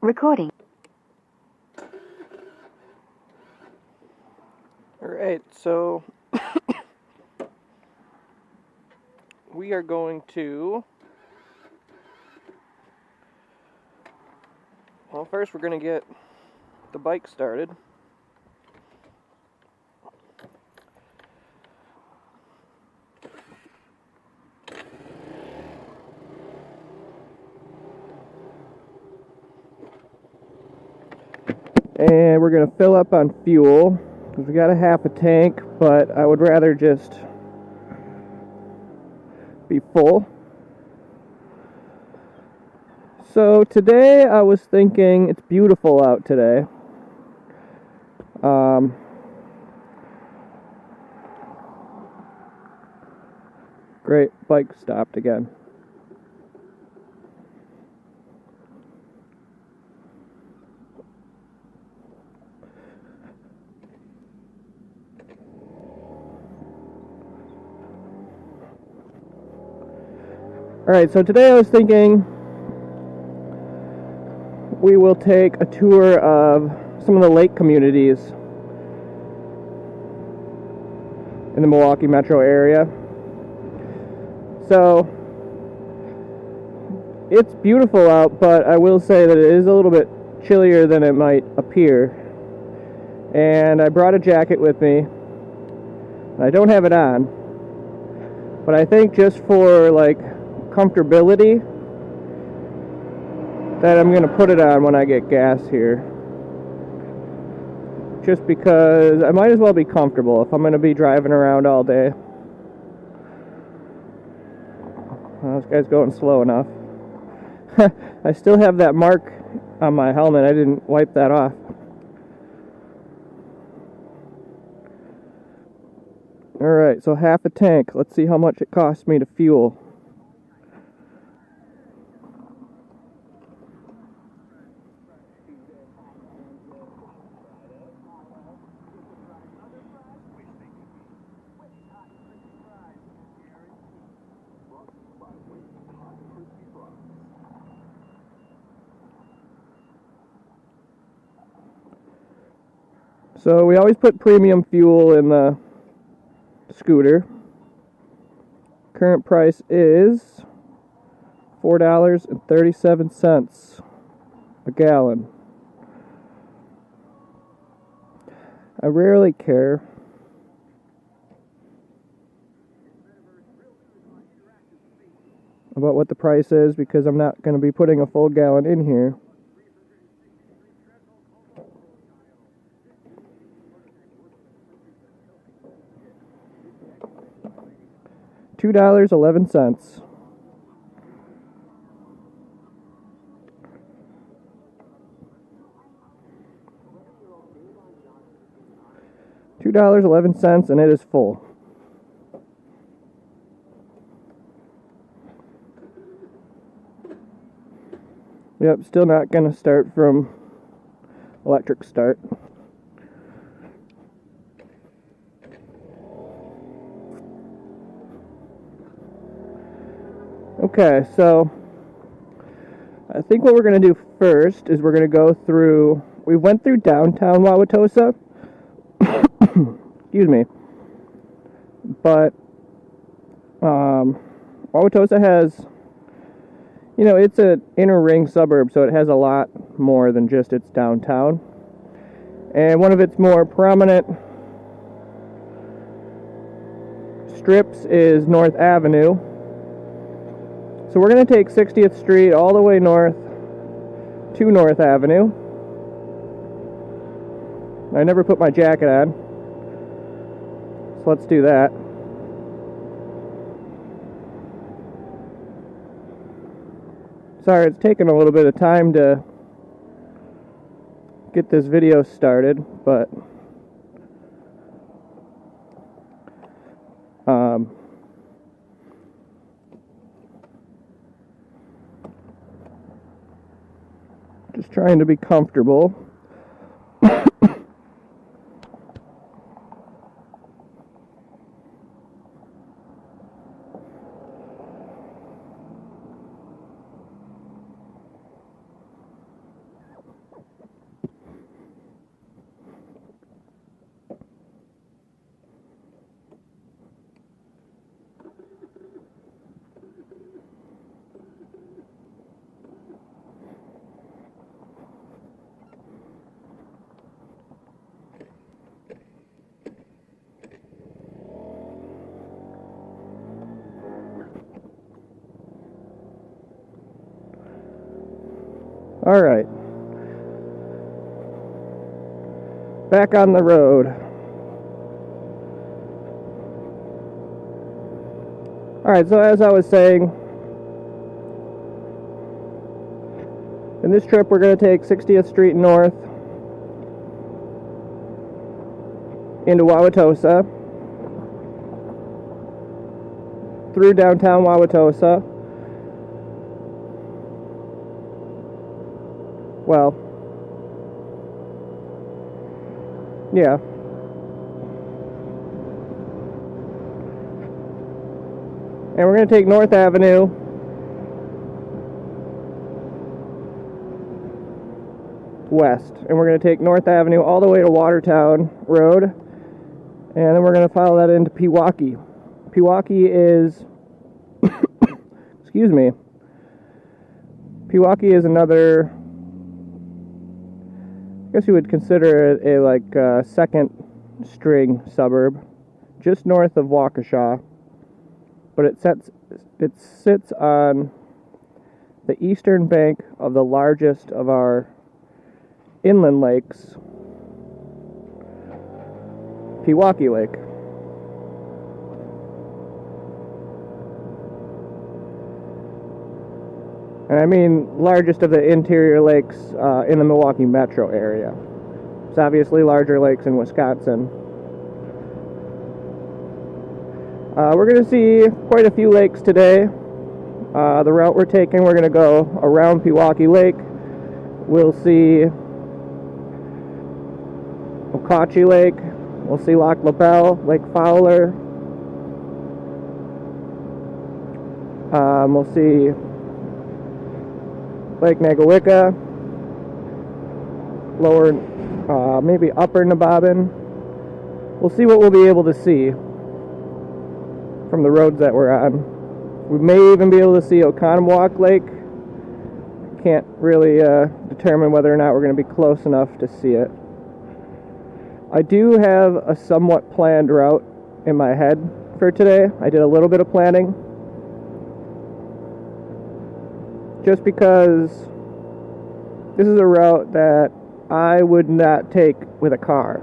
Recording. Alright, so we are going to, well, first we're going to get the bike started. And we're going to fill up on fuel. We got a half a tank, but I would rather just be full. So today I was thinking it's beautiful out today. Great, bike stopped again. Alright, so today I was thinking we will take a tour of some of the lake communities in the Milwaukee metro area. So, it's beautiful out, but I will say that it is a little bit chillier than it might appear. And I brought a jacket with me. I don't have it on, but I think just for like comfortability that I'm going to put it on when I get gas here. Just because I might as well be comfortable if I'm going to be driving around all day. Well, this guy's going slow enough. I still have that mark on my helmet. I didn't wipe that off. Alright, so half a tank. Let's see how much it costs me to fuel. So we always put premium fuel in the scooter. Current price is $4.37 a gallon. I rarely care. About what the price is because I'm not going to be putting a full gallon in here. $2.11. $2.11, and it is full. Yep, still not going to start from electric start. Okay, so I think what we're going to do first is we're going to go through, we went through downtown Wauwatosa, excuse me, but Wauwatosa has, you know, it's an inner ring suburb, so it has a lot more than just its downtown. And one of its more prominent strips is North Avenue. So we're going to take 60th Street all the way north to North Avenue. I never put my jacket on, so let's do that. Sorry, it's taken a little bit of time to get this video started, but just trying to be comfortable. Alright. Back on the road. Alright, so as I was saying, in this trip we're going to take 60th Street North into Wauwatosa, through downtown Wauwatosa. Well, yeah. And we're going to take North Avenue west. And we're going to take North Avenue all the way to Watertown Road. And then we're going to follow that into Pewaukee. Pewaukee is... excuse me. Pewaukee is another... I guess you would consider it a second string suburb, just north of Waukesha, but it sits on the eastern bank of the largest of our inland lakes, Pewaukee Lake. And I mean largest of the interior lakes in the Milwaukee metro area. It's obviously larger lakes in Wisconsin. We're going to see quite a few lakes today. The route we're taking, we're going to go around Pewaukee Lake. We'll see Okauchee Lake. We'll see Lac La Belle, Lake Fowler. We'll see Lake Nagawicca, lower, maybe upper Nabobin. We'll see what we'll be able to see from the roads that we're on. We may even be able to see Oconomowoc Lake. Can't really determine whether or not we're going to be close enough to see it. I do have a somewhat planned route in my head for today. I did a little bit of planning. Just because this is a route that I would not take with a car.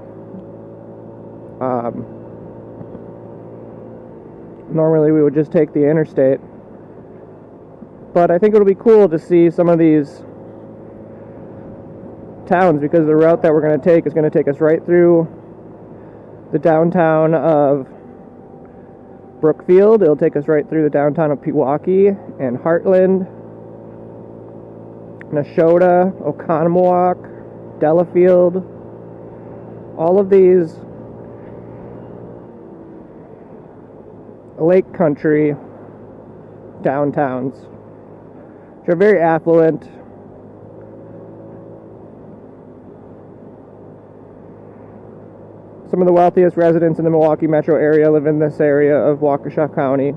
Normally we would just take the interstate. But I think it'll be cool to see some of these towns, because the route that we're going to take is going to take us right through the downtown of Brookfield. It'll take us right through the downtown of Pewaukee and Harland, Nashotah, Oconomowoc, Delafield. All of these lake country downtowns, which are very affluent. Some of the wealthiest residents in the Milwaukee metro area live in this area of Waukesha County.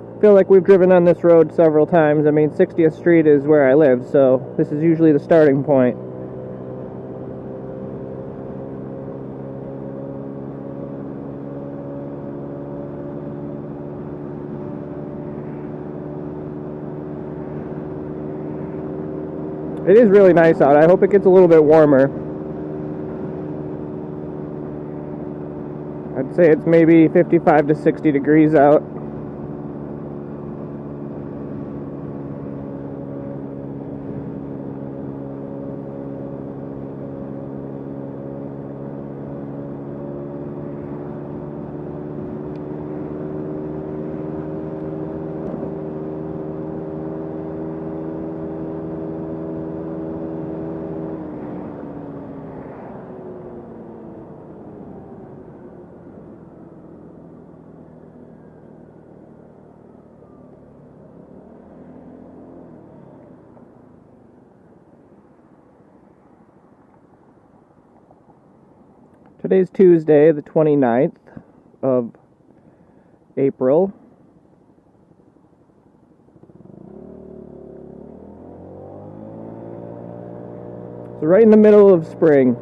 I feel like we've driven on this road several times. I mean, 60th Street is where I live, so this is usually the starting point. It is really nice out. I hope it gets a little bit warmer. I'd say it's maybe 55 to 60 degrees out. Today's Tuesday, the 29th of April, So right in the middle of spring.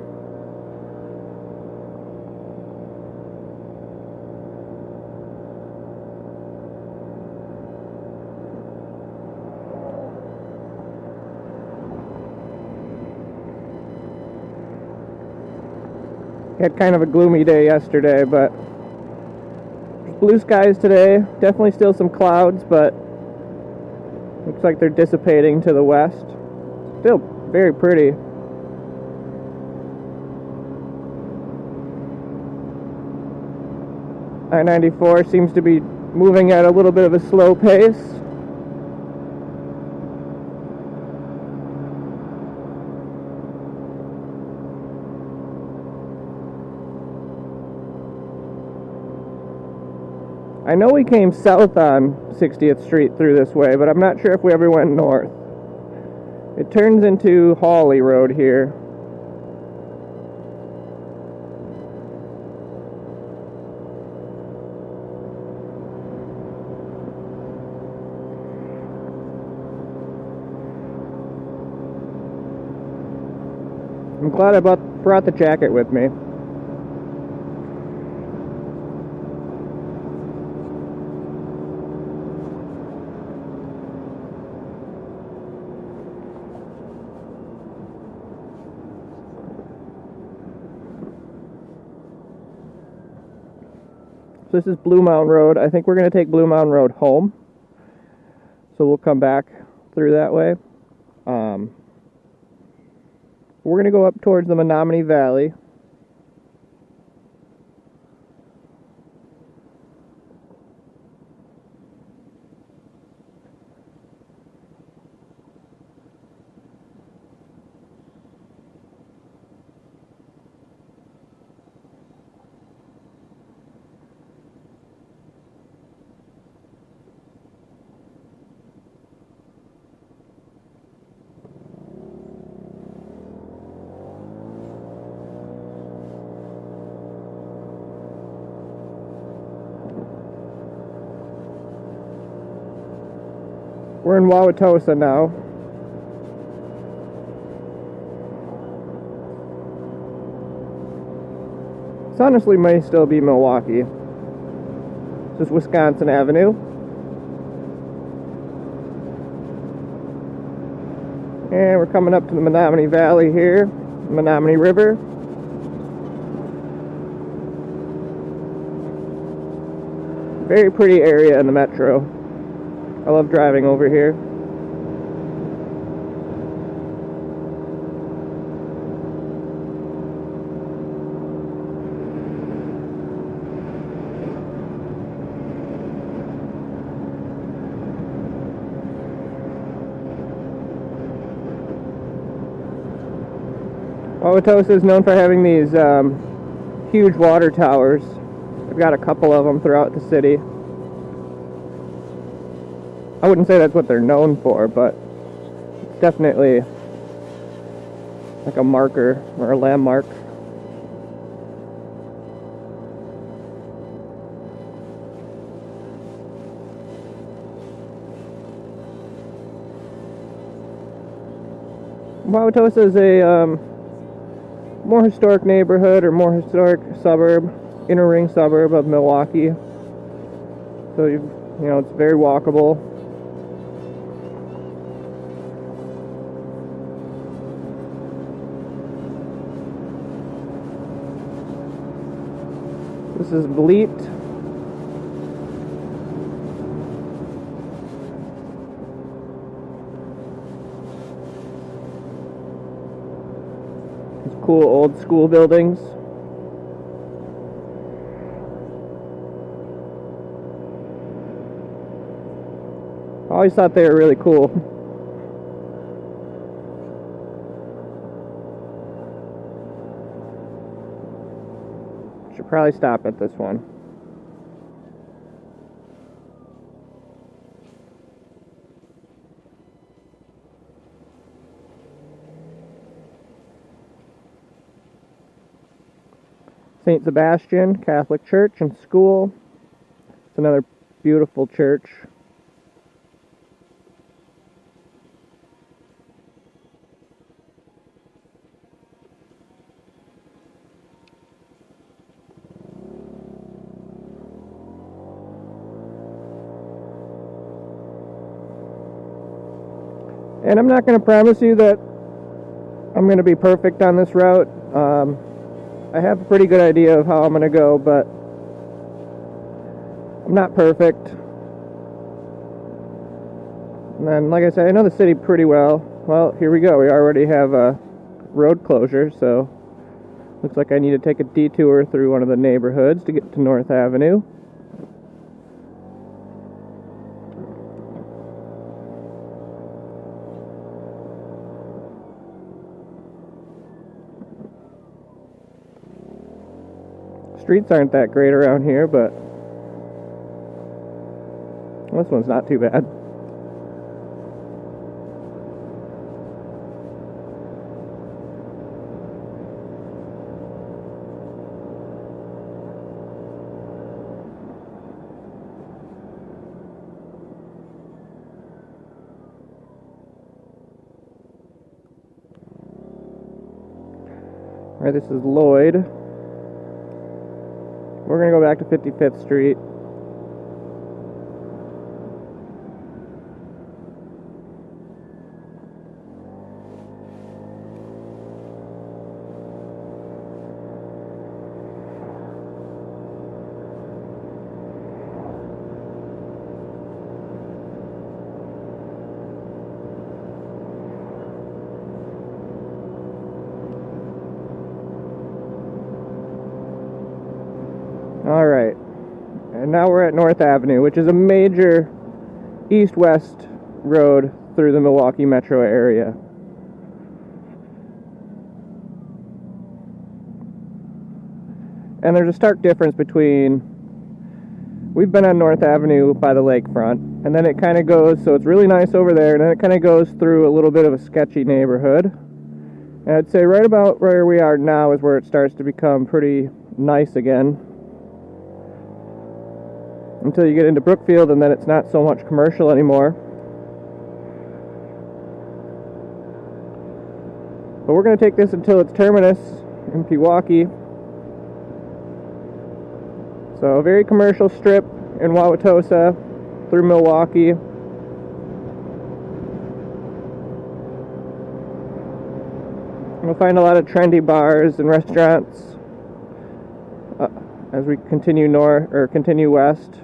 Had kind of a gloomy day yesterday, but blue skies today. Definitely still some clouds, but looks like they're dissipating to the west. Still very pretty. I-94 seems to be moving at a little bit of a slow pace. I know we came south on 60th Street through this way, but I'm not sure if we ever went north. It turns into Hawley Road here. I'm glad I brought the jacket with me. So this is Bluemound Road. I think we're going to take Bluemound Road home. So we'll come back through that way. We're going to go up towards the Menominee Valley. We're in Wauwatosa now. This honestly may still be Milwaukee. This is Wisconsin Avenue. And we're coming up to the Menominee Valley here, Menominee River. Very pretty area in the metro. I love driving over here. Wauwatosa is known for having these huge water towers. I've got a couple of them throughout the city. I wouldn't say that's what they're known for, but it's definitely like a marker or a landmark. Wauwatosa is a more historic neighborhood or more historic suburb, inner ring suburb of Milwaukee. So you know, it's very walkable. This is Bleat. These cool old school buildings. I always thought they were really cool. Should probably stop at this one. St. Sebastian Catholic Church and School. It's another beautiful church. And I'm not going to promise you that I'm going to be perfect on this route. I have a pretty good idea of how I'm going to go, but I'm not perfect. And then, like I said, I know the city pretty well. Well, here we go. We already have a road closure, so looks like I need to take a detour through one of the neighborhoods to get to North Avenue. Streets aren't that great around here, but this one's not too bad. Alright, this is Lloyd. We're going to go back to 55th Street. Alright, and now we're at North Avenue, which is a major east-west road through the Milwaukee metro area. And there's a stark difference between, we've been on North Avenue by the lakefront, and then it kind of goes, so it's really nice over there, and then it kind of goes through a little bit of a sketchy neighborhood. And I'd say right about where we are now is where it starts to become pretty nice again. Until you get into Brookfield, and then it's not so much commercial anymore. But we're going to take this until its terminus in Pewaukee. So a very commercial strip in Wauwatosa through Milwaukee. We'll find a lot of trendy bars and restaurants as we continue north or continue west.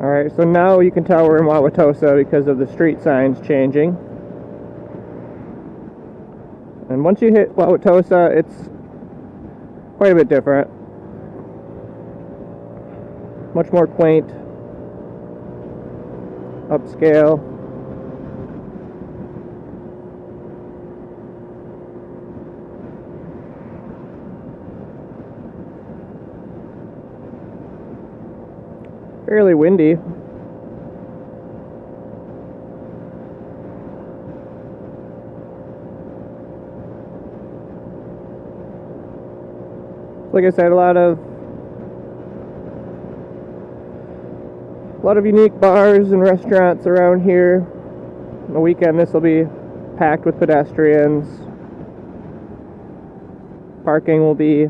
Alright, so now you can tell we're in Wauwatosa because of the street signs changing. And once you hit Wauwatosa, it's quite a bit different. Much more quaint, upscale. Fairly windy. Like I said, a lot of unique bars and restaurants around here. On the weekend this will be packed with pedestrians. Parking will be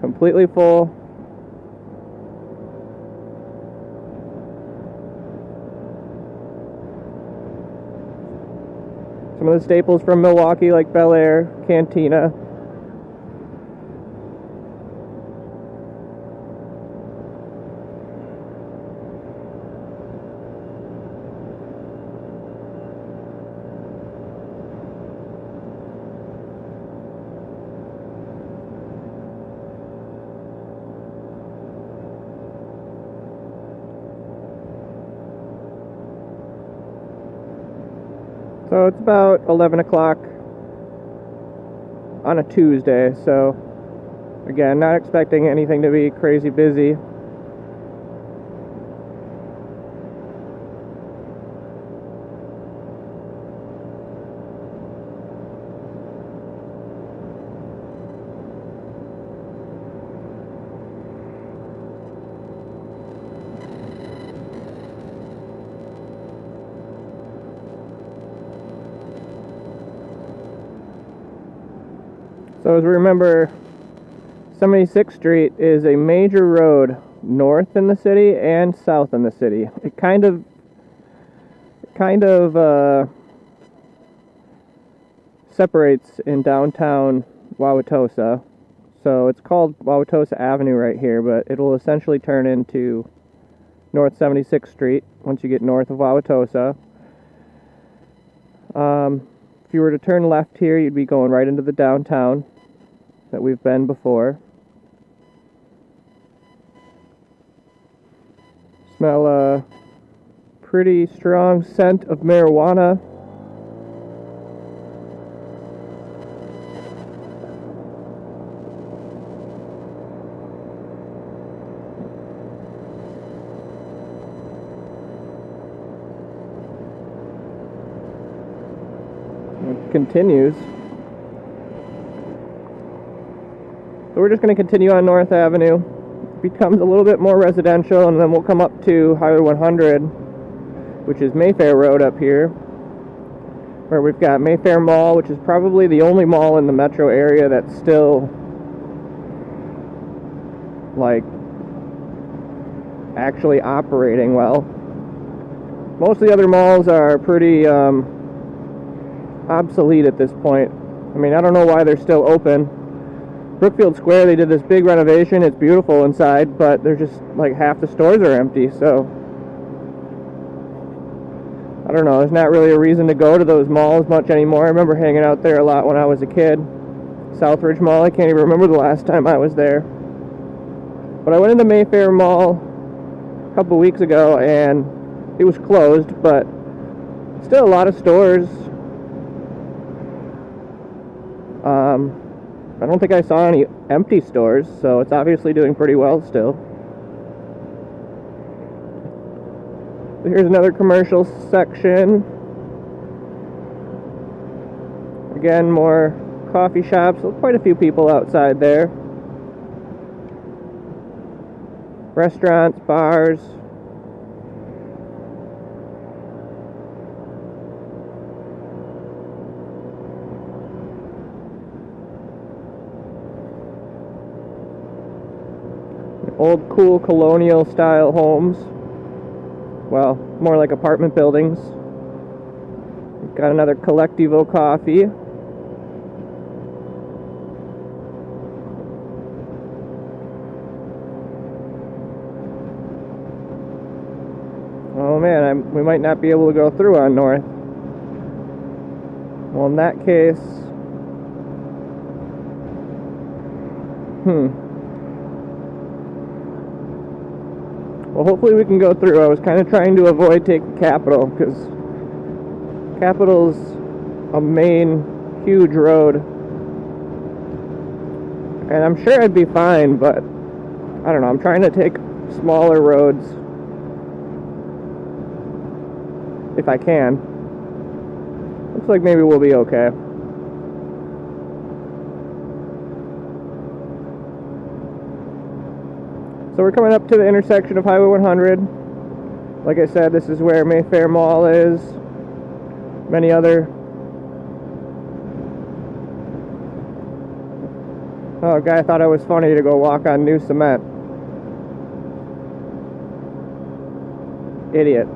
completely full. Some of the staples from Milwaukee, like Bel Air, Cantina. So it's about 11 o'clock on a Tuesday, so again, not expecting anything to be crazy busy. So as we remember, 76th Street is a major road north in the city and south in the city. It kind of separates in downtown Wauwatosa. So it's called Wauwatosa Avenue right here, but it'll essentially turn into North 76th Street once you get north of Wauwatosa. If you were to turn left here, you'd be going right into the downtown that we've been before. Smell a pretty strong scent of marijuana. It continues. So we're just going to continue on North Avenue. It becomes a little bit more residential, and then we'll come up to Highway 100, which is Mayfair Road up here, where we've got Mayfair Mall, which is probably the only mall in the metro area that's still like actually operating well. Most of the other malls are pretty obsolete at this point. I mean, I don't know why they're still open. Brookfield Square, they did this big renovation. It's beautiful inside, but they're just like half the stores are empty, so I don't know, there's not really a reason to go to those malls much anymore. I remember hanging out there a lot when I was a kid. Southridge Mall, I can't even remember the last time I was there. But I went into Mayfair Mall a couple weeks ago, and it was closed, but still a lot of stores. I don't think I saw any empty stores, so it's obviously doing pretty well still. So here's another commercial section. Again, more coffee shops. Quite a few people outside there. Restaurants, bars. Old cool colonial style homes. Well, more like apartment buildings. We've got another Collectivo coffee. Oh man, we might not be able to go through on North. Well, in that case, well, hopefully we can go through. I was kind of trying to avoid taking Capitol, because Capitol's a main, huge road. And I'm sure I'd be fine, but I don't know. I'm trying to take smaller roads if I can. Looks like maybe we'll be okay. So we're coming up to the intersection of Highway 100. Like I said, this is where Mayfair Mall is. Many other... Oh, a guy thought it was funny to go walk on new cement. Idiots.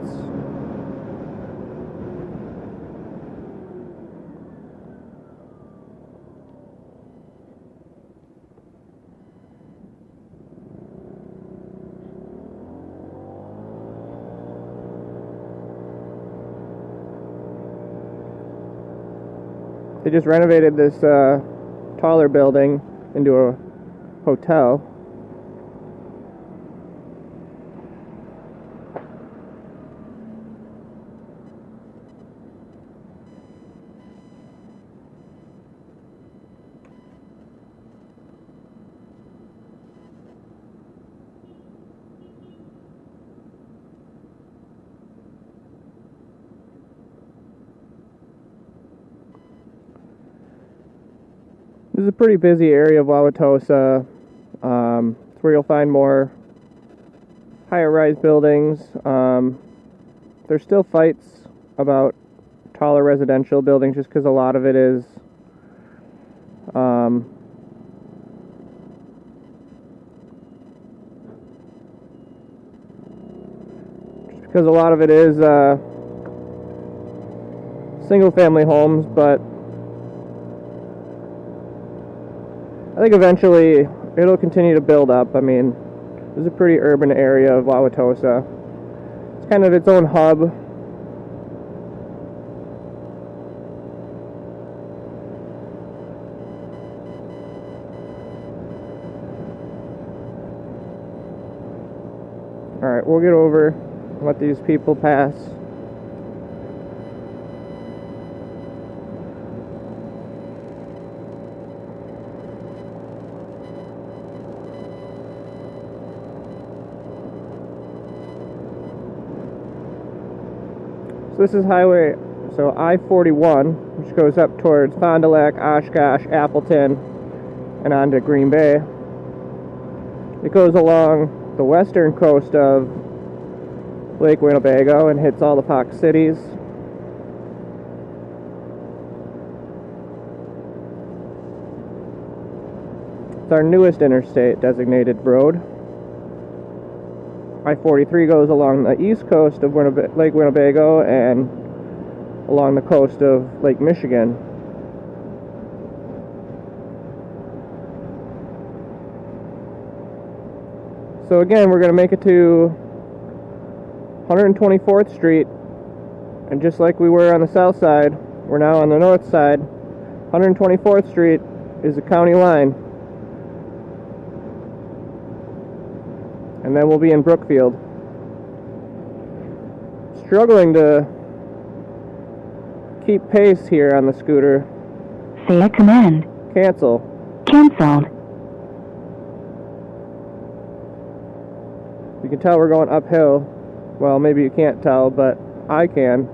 They just renovated this taller building into a hotel. This is a pretty busy area of Wauwatosa. It's where you'll find more higher-rise buildings. There's still fights about taller residential buildings just because a lot of it is because a lot of it is single-family homes, but I think eventually it'll continue to build up. I mean, this is a pretty urban area of Wauwatosa. It's kind of its own hub. Alright, we'll get over and let these people pass. So this is highway, so I-41, which goes up towards Fond du Lac, Oshkosh, Appleton, and on to Green Bay. It goes along the western coast of Lake Winnebago and hits all the Fox cities. It's our newest interstate designated road. I-43 goes along the east coast of Lake Winnebago and along the coast of Lake Michigan. So again, we're going to make it to 124th Street, and just like we were on the south side, we're now on the north side. 124th Street is the county line, and then we'll be in Brookfield. Struggling to keep pace here on the scooter. Say a command. Cancel. Cancelled. You can tell we're going uphill. Well, maybe you can't tell, but I can.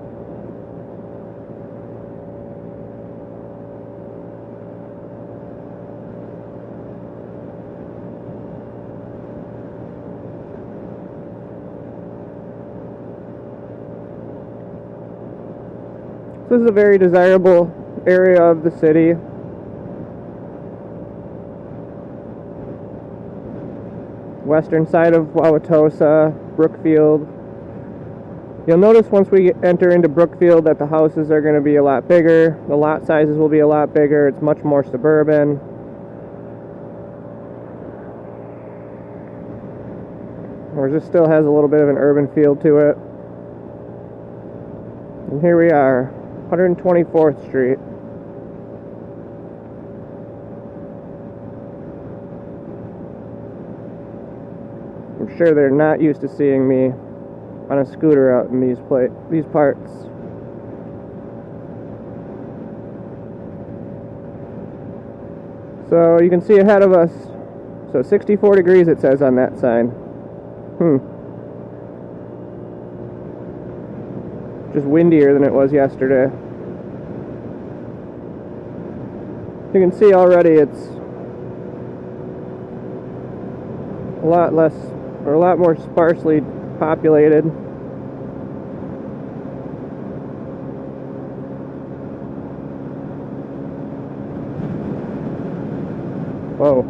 This is a very desirable area of the city. Western side of Wauwatosa, Brookfield. You'll notice once we enter into Brookfield that the houses are going to be a lot bigger. The lot sizes will be a lot bigger. It's much more suburban. Whereas this still has a little bit of an urban feel to it. And here we are, 124th Street. I'm sure they're not used to seeing me on a scooter out in these parts. So you can see ahead of us, so 64 degrees it says on that sign. Just windier than it was yesterday. You can see already it's a lot less, or a lot more sparsely populated. Whoa.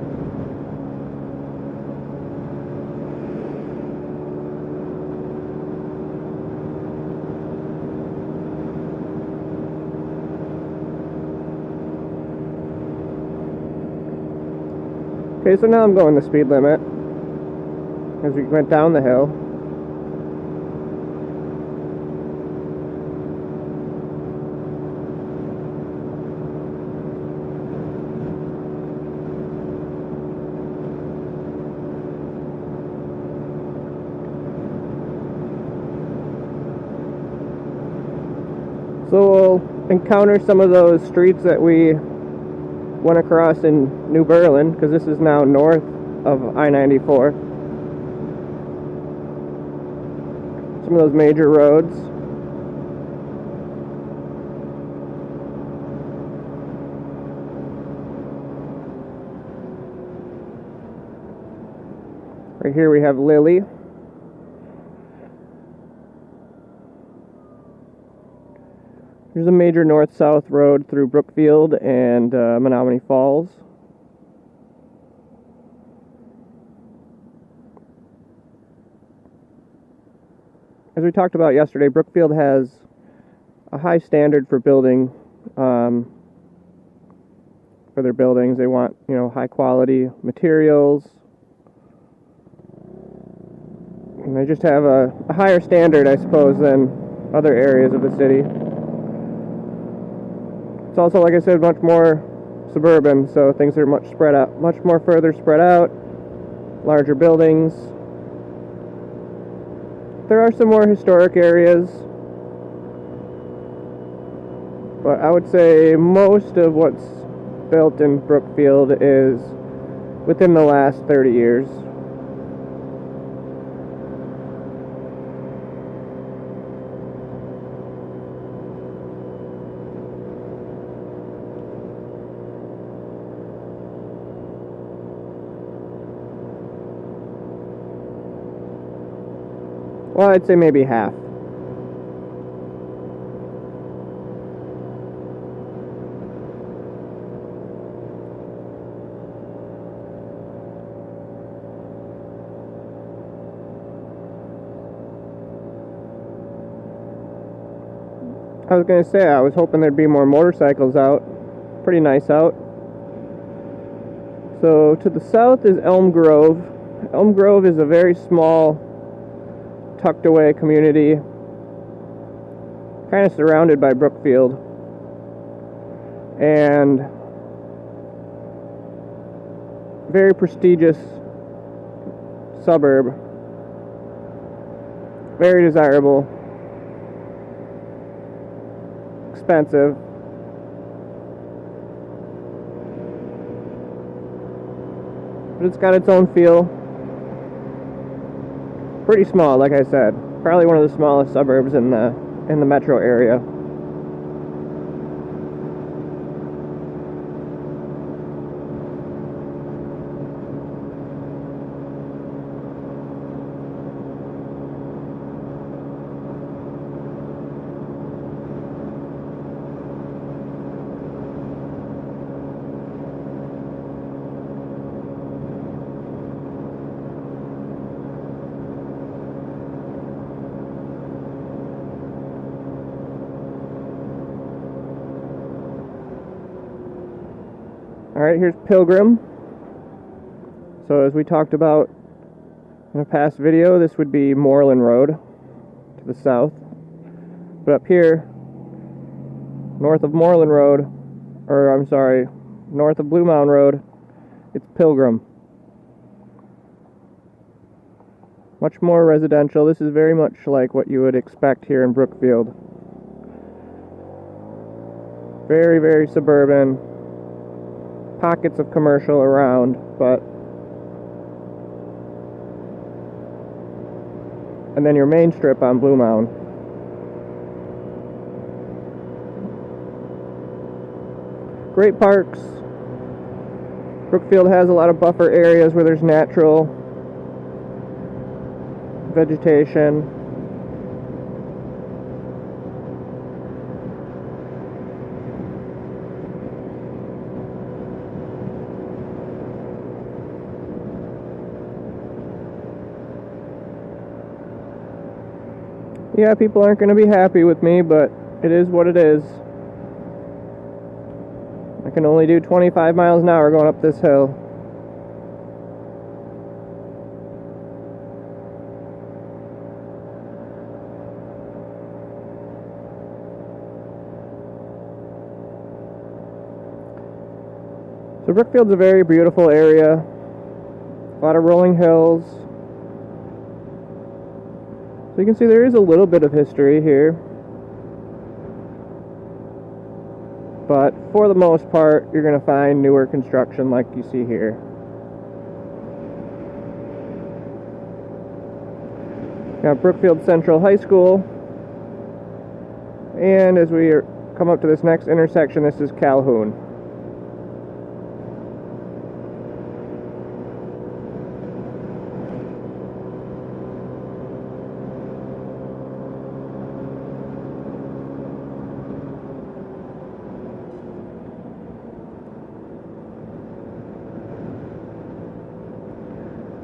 Okay, so now I'm going the speed limit as we went down the hill. So we'll encounter some of those streets that we went across in New Berlin, because this is now north of I-94. Some of those major roads. Right here we have Lily. There's a major north-south road through Brookfield and Menominee Falls. as we talked about yesterday, Brookfield has a high standard for building, for their buildings. They want, high quality materials. And they just have a higher standard, I suppose, than other areas of the city. It's also, like I said, much more suburban, so things are much more further spread out, larger buildings. There are some more historic areas, but I would say most of what's built in Brookfield is within the last 30 years. Well, I'd say maybe half. I was going to say, I was hoping there'd be more motorcycles out. Pretty nice out. So, to the south is Elm Grove. Elm Grove is a very small, tucked away community, kind of surrounded by Brookfield, and very prestigious suburb, very desirable, expensive. But it's got its own feel. Pretty small, like I said. Probably one of the smallest suburbs in the metro area. Alright, here's Pilgrim. So as we talked about in a past video, this would be Moreland Road to the south. But up here, north of Moreland Road, north of Bluemound Road, it's Pilgrim. Much more residential. This is very much like what you would expect here in Brookfield. Very, very suburban. Pockets of commercial around, but and then your main strip on Bluemound. Great parks. Brookfield has a lot of buffer areas where there's natural vegetation. Yeah, people aren't going to be happy with me, but it is what it is. I can only do 25 miles an hour going up this hill. So Brookfield's a very beautiful area. A lot of rolling hills. So you can see there is a little bit of history here. But for the most part, you're going to find newer construction like you see here. Got Brookfield Central High School. And as we come up to this next intersection, this is Calhoun.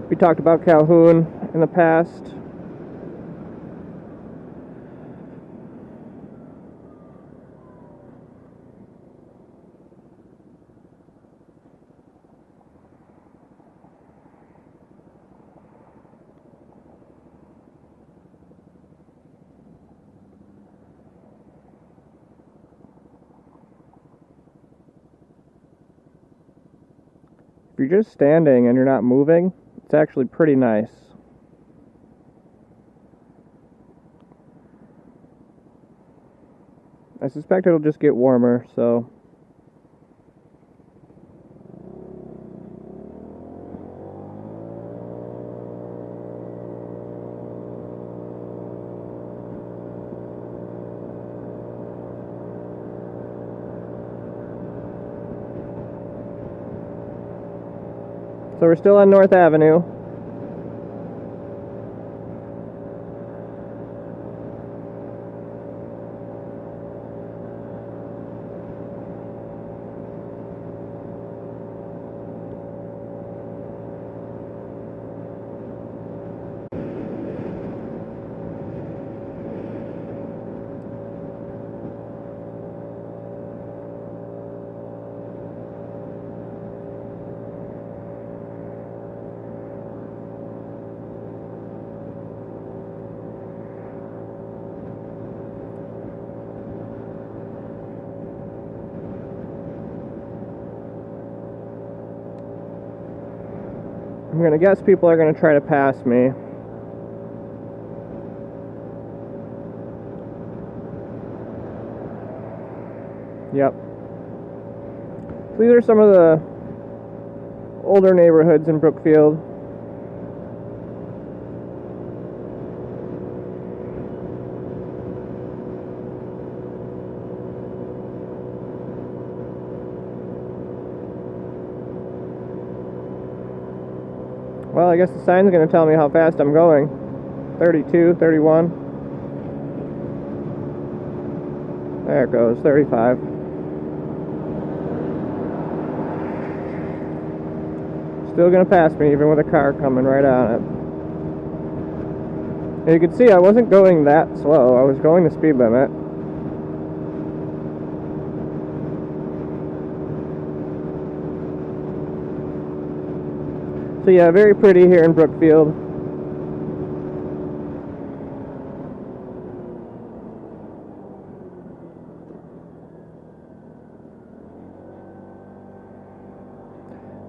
We talked about Calhoun in the past. if you're just standing and you're not moving, it's actually pretty nice. I suspect it'll just get warmer, so... So we're still on North Avenue. I'm gonna guess people are gonna try to pass me. Yep. So these are some of the older neighborhoods in Brookfield. Well, I guess the sign's going to tell me how fast I'm going. 32, 31. There it goes, 35. Still going to pass me even with a car coming right on it. And you can see I wasn't going that slow. I was going the speed limit. So yeah, very pretty here in Brookfield.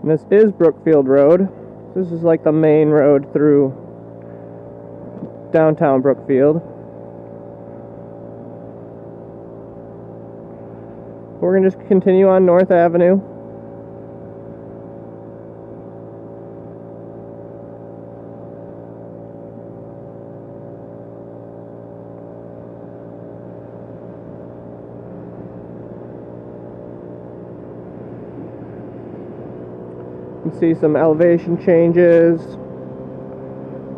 And this is Brookfield Road. This is like the main road through downtown Brookfield. We're going to just continue on North Avenue. You can see some elevation changes,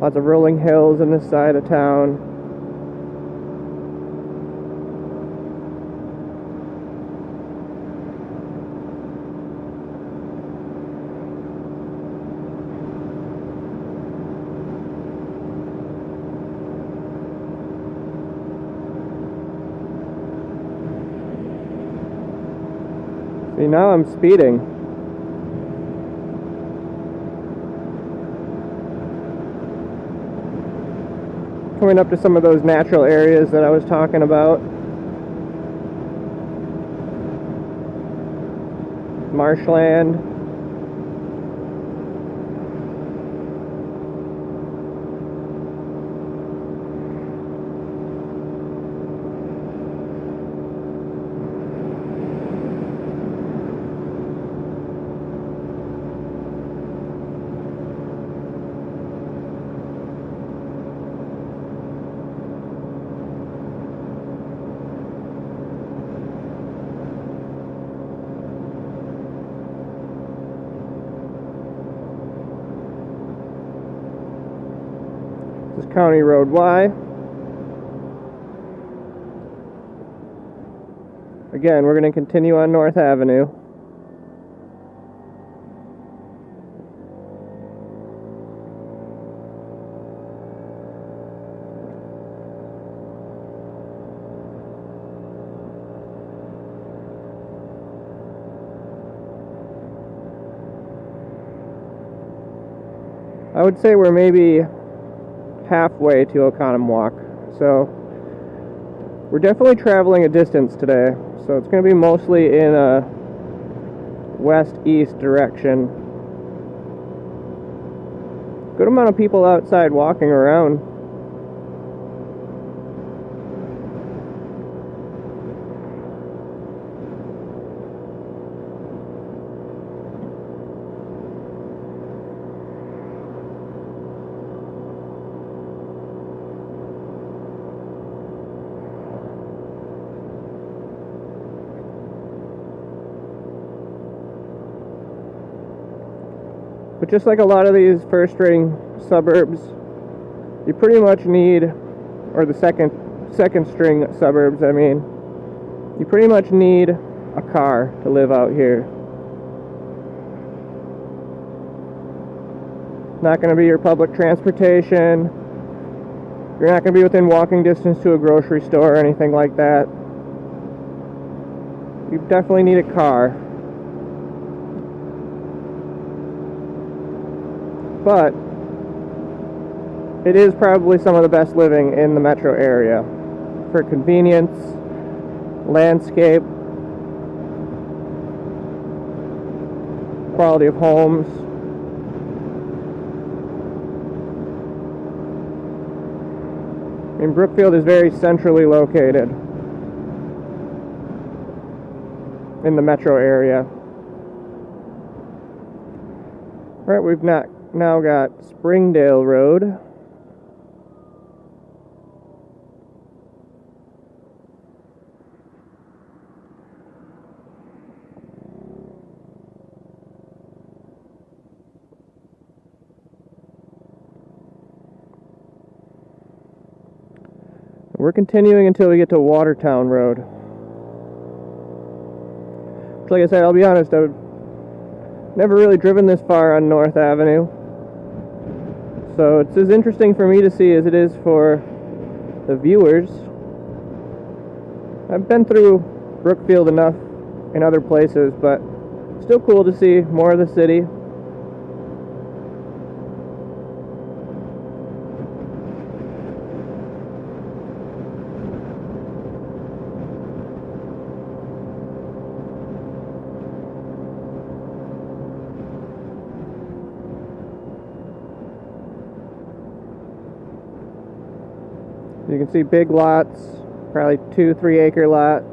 lots of rolling hills in this side of town. See, now I'm speeding. Coming up to some of those natural areas that I was talking about. Marshland. This is County Road Y. Again, we're going to continue on North Avenue. I would say we're maybe halfway to Oconomowoc, so we're definitely traveling a distance today. So it's going to be mostly in a west-east direction. good amount of people outside walking around. But just like a lot of these first-ring suburbs, you pretty much need, or the second string suburbs, I mean, you pretty much need a car to live out here. It's not going to be your public transportation. You're not going to be within walking distance to a grocery store or anything like that. You definitely need a car. But it is probably some of the best living in the metro area for convenience, landscape, quality of homes. I mean, Brookfield is very centrally located in the metro area. Alright, we've now got Springdale Road. We're continuing until we get to Watertown Road. Like I said, I'll be honest, I've never really driven this far on North Avenue. So it's as interesting for me to see as it is for the viewers. I've been through Brookfield enough in other places, but still cool to see more of the city. You can see big lots, probably 2-3 acre lots.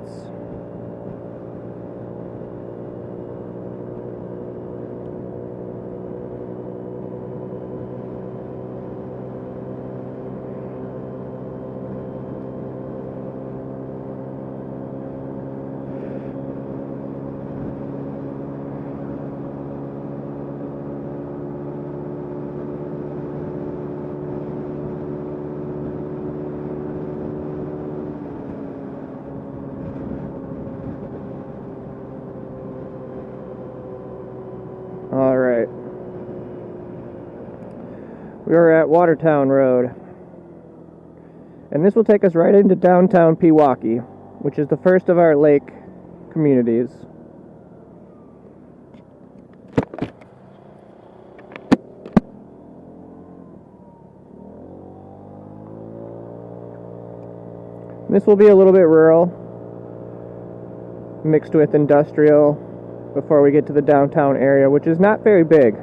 Alright. We are at Watertown Road. And this will take us right into downtown Pewaukee, which is the first of our lake communities. This will be a little bit rural, mixed with industrial, before we get to the downtown area, which is not very big.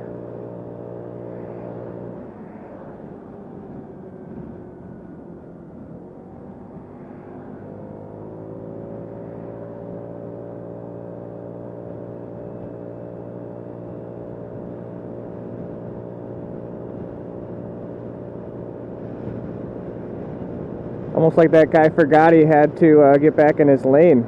Almost like that guy forgot he had to get back in his lane.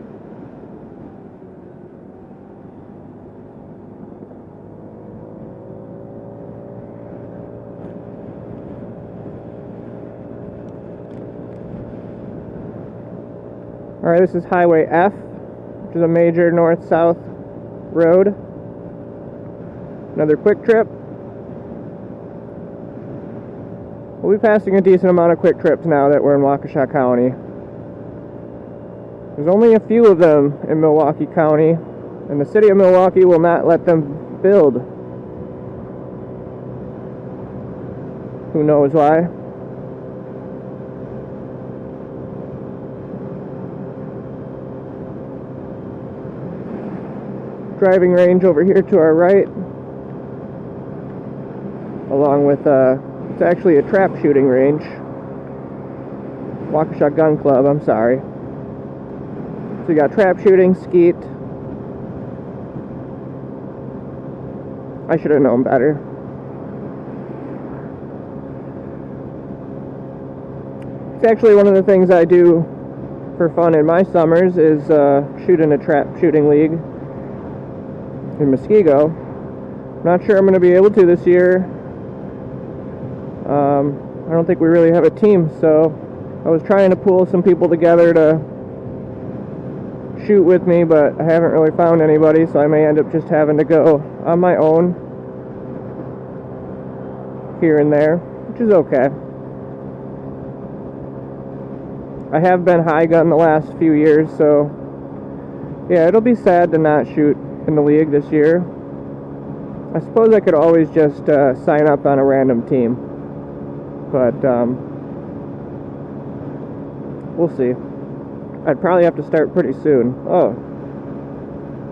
Alright, this is Highway F, which is a major north-south road. Another quick trip. We'll be passing a decent amount of quick trips now that we're in Waukesha County. There's only a few of them in Milwaukee County, and the city of Milwaukee will not let them build. Who knows why? Driving range over here to our right. along with it's actually a trap shooting range. Waukesha Gun Club, I'm sorry. So you got trap shooting, skeet. I should have known better. It's actually one of the things I do for fun in my summers is shoot in a trap shooting league in Muskego. Not sure I'm going to be able to this year. I don't think we really have a team, so I was trying to pull some people together to shoot with me, but I haven't really found anybody, so I may end up just having to go on my own here and there, which is okay. I have been high gun the last few years, so yeah, it'll be sad to not shoot in the league this year. I suppose I could always just sign up on a random team, but we'll see. I'd probably have to start pretty soon. Oh,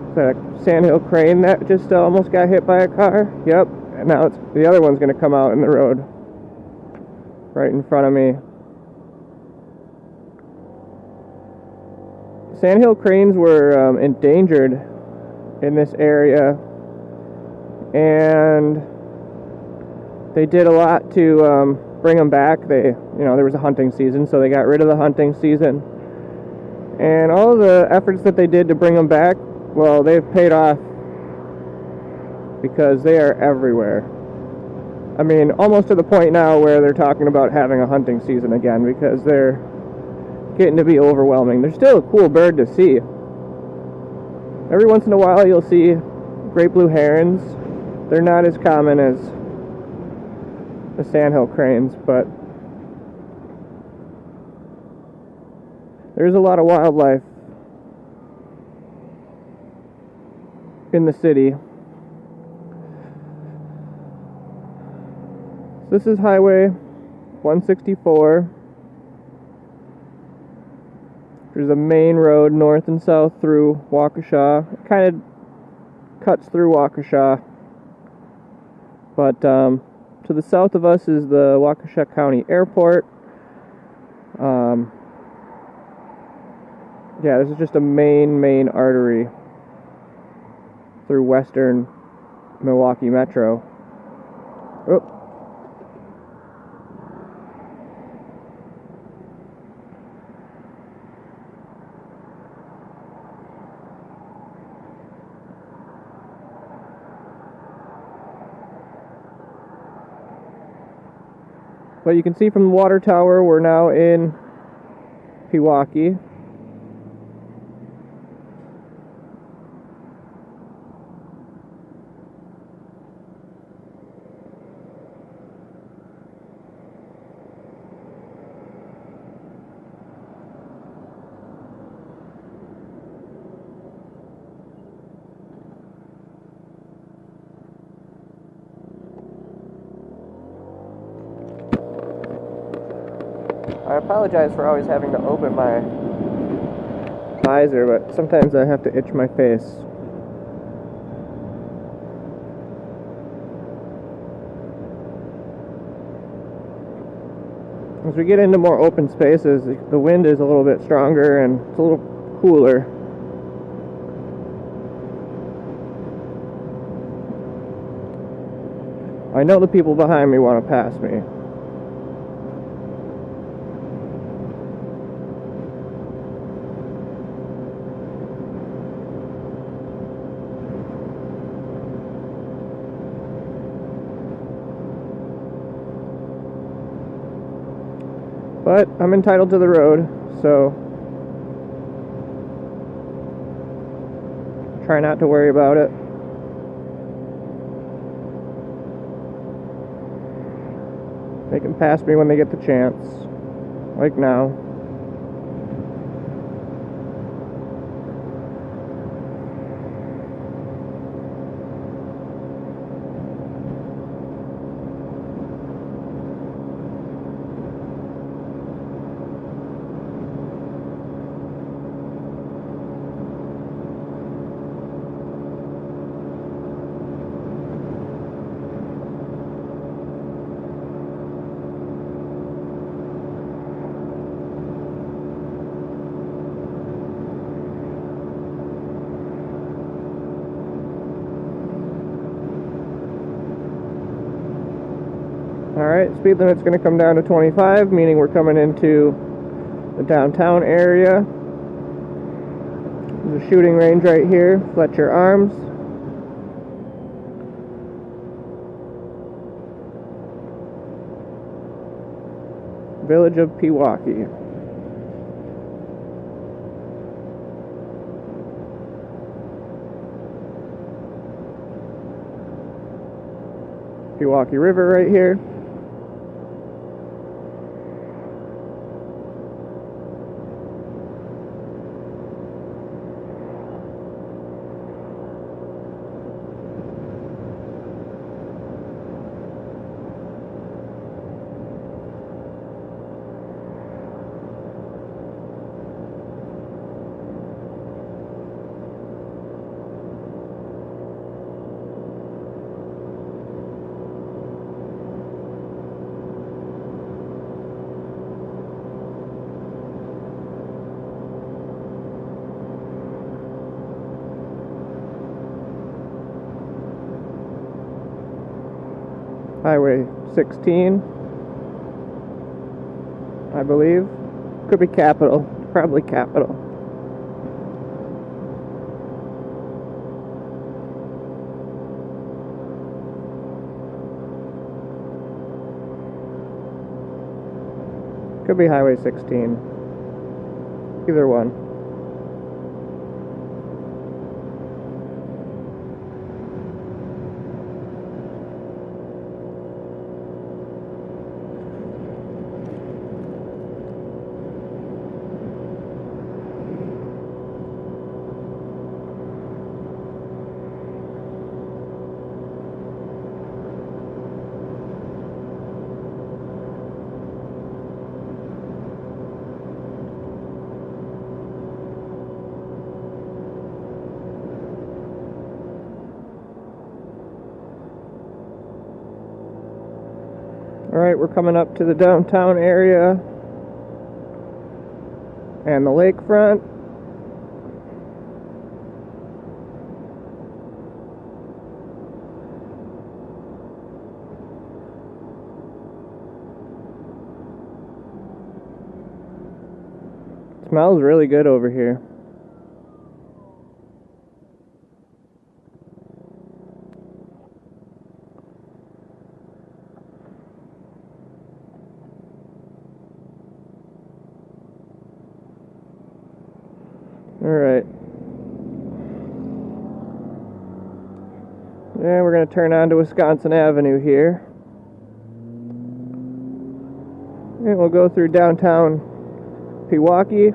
is that a sandhill crane that just almost got hit by a car? Yep, and now the other one's going to come out in the road right in front of me. Sandhill cranes were endangered in this area, and they did a lot to bring them back. There was a hunting season, so they got rid of the hunting season. And all of the efforts that they did to bring them back, well, they've paid off because they are everywhere. I mean, almost to the point now where they're talking about having a hunting season again because they're getting to be overwhelming. They're still a cool bird to see. Every once in a while you'll see great blue herons. They're not as common as the sandhill cranes, but there's a lot of wildlife in the city. This is Highway 164. There's a main road north and south through Waukesha. It kind of cuts through Waukesha. But to the south of us is the Waukesha County Airport. Yeah, this is just a main artery through western Milwaukee Metro. Oh. But you can see from the water tower, we're now in Pewaukee. I apologize for always having to open my visor, but sometimes I have to itch my face. As we get into more open spaces, the wind is a little bit stronger and it's a little cooler. I know the people behind me want to pass me. But I'm entitled to the road, so try not to worry about it. They can pass me when they get the chance, like now. Alright, speed limit's going to come down to 25, meaning we're coming into the downtown area. There's a shooting range right here, Fletcher Arms. Village of Pewaukee. Pewaukee River right here. Highway 16, I believe. Could be Capitol, probably Capitol. Could be Highway 16. Either one. Alright, we're coming up to the downtown area and the lakefront. It smells really good over here. Alright. Yeah, we're going to turn on to Wisconsin Avenue here. And we'll go through downtown Pewaukee.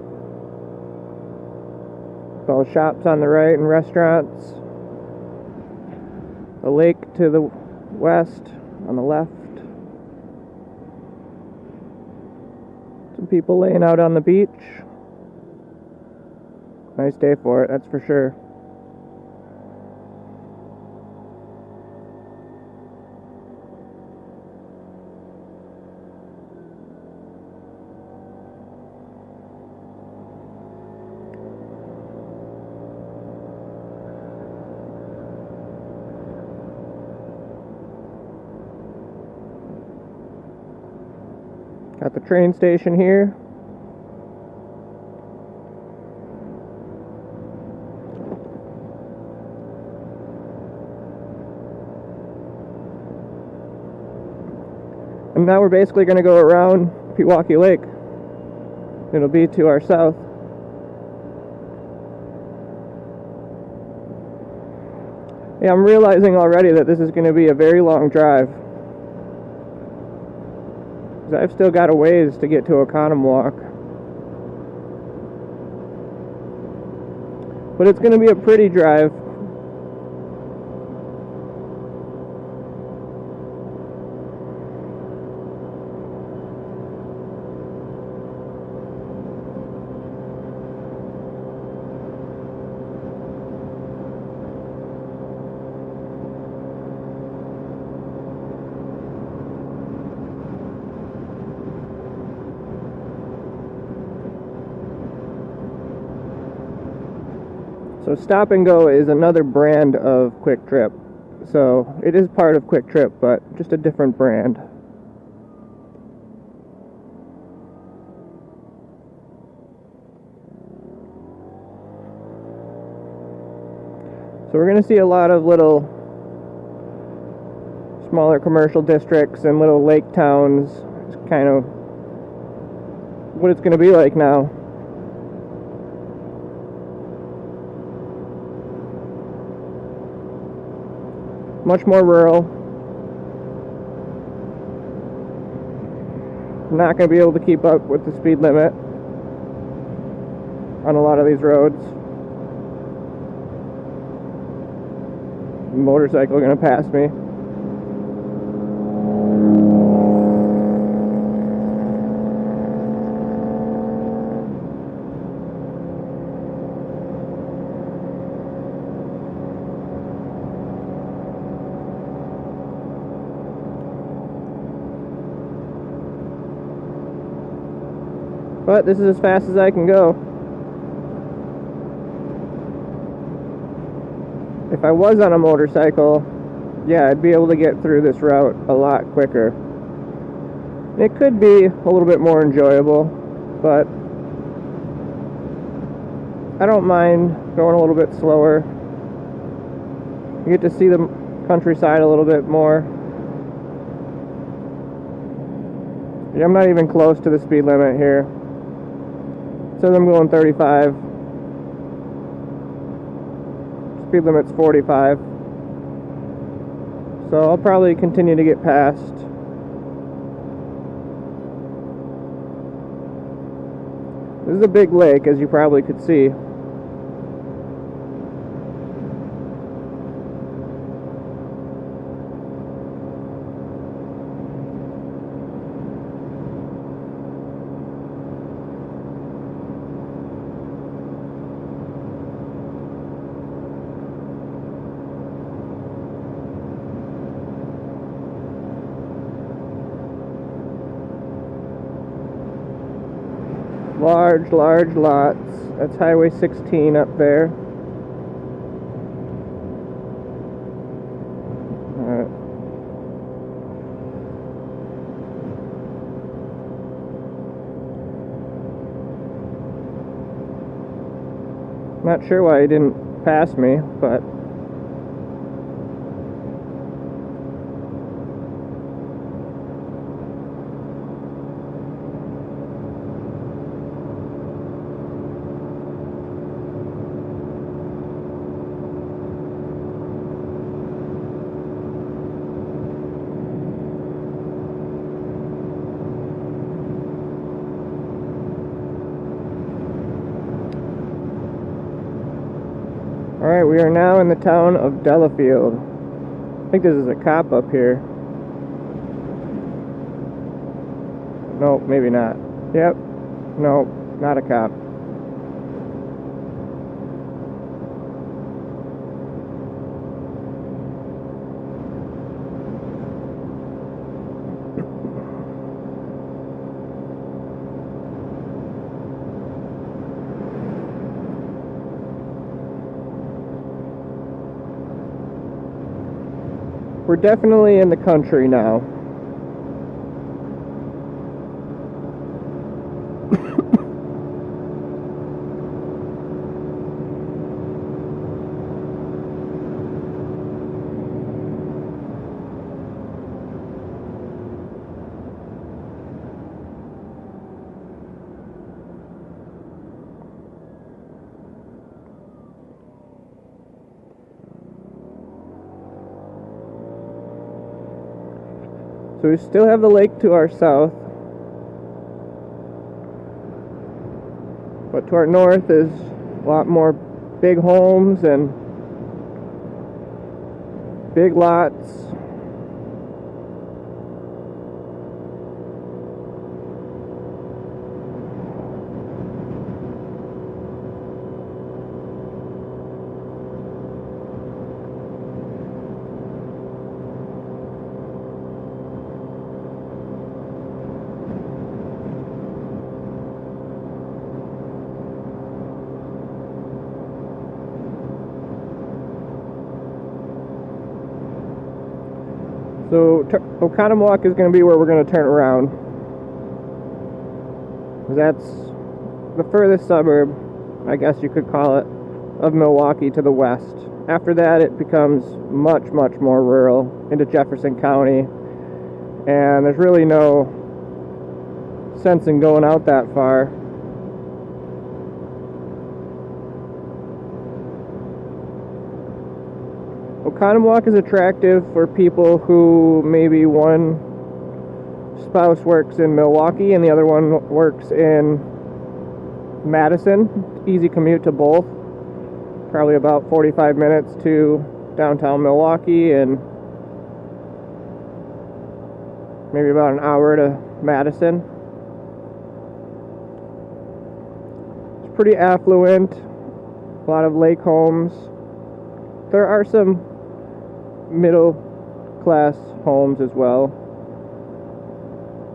All the shops on the right and restaurants. The lake to the west, on the left. Some people laying out on the beach. Nice day for it, that's for sure. Got the train station here. And now we're basically going to go around Pewaukee Lake. It'll be to our south. Yeah, I'm realizing already that this is going to be a very long drive. 'Cause I've still got a ways to get to Oconomowoc. But it's going to be a pretty drive. So Stop and Go is another brand of Quick Trip. So it is part of Quick Trip, but just a different brand. So we're going to see a lot of little smaller commercial districts and little lake towns. It's kind of what it's going to be like now. Much more rural. Not going to be able to keep up with the speed limit on a lot of these roads. Motorcycle going to pass me. But this is as fast as I can go. If I was on a motorcycle, yeah, I'd be able to get through this route a lot quicker. It could be a little bit more enjoyable, but I don't mind going a little bit slower. You get to see the countryside a little bit more. I'm not even close to the speed limit here. It says I'm going 35. Speed limit's 45. So I'll probably continue to get past. This is a big lake, as you probably could see. Large lots. That's Highway 16 up there. Alright. Not sure why he didn't pass me, but alright, we are now in the town of Delafield. I think this is a cop up here. No, maybe not. Yep. No, not a cop. We're definitely in the country now. So we still have the lake to our south, but to our north is a lot more big homes and big lots. So Oconomowoc is going to be where we're going to turn around. That's the furthest suburb, I guess you could call it, of Milwaukee to the west. after that, it becomes much, much more rural into Jefferson County, and there's really no sense in going out that far. Oconomowoc is attractive for people who maybe one spouse works in Milwaukee and the other one works in Madison. Easy commute to both. Probably about 45 minutes to downtown Milwaukee and maybe about an hour to Madison. It's pretty affluent, a lot of lake homes. There are some middle class homes as well.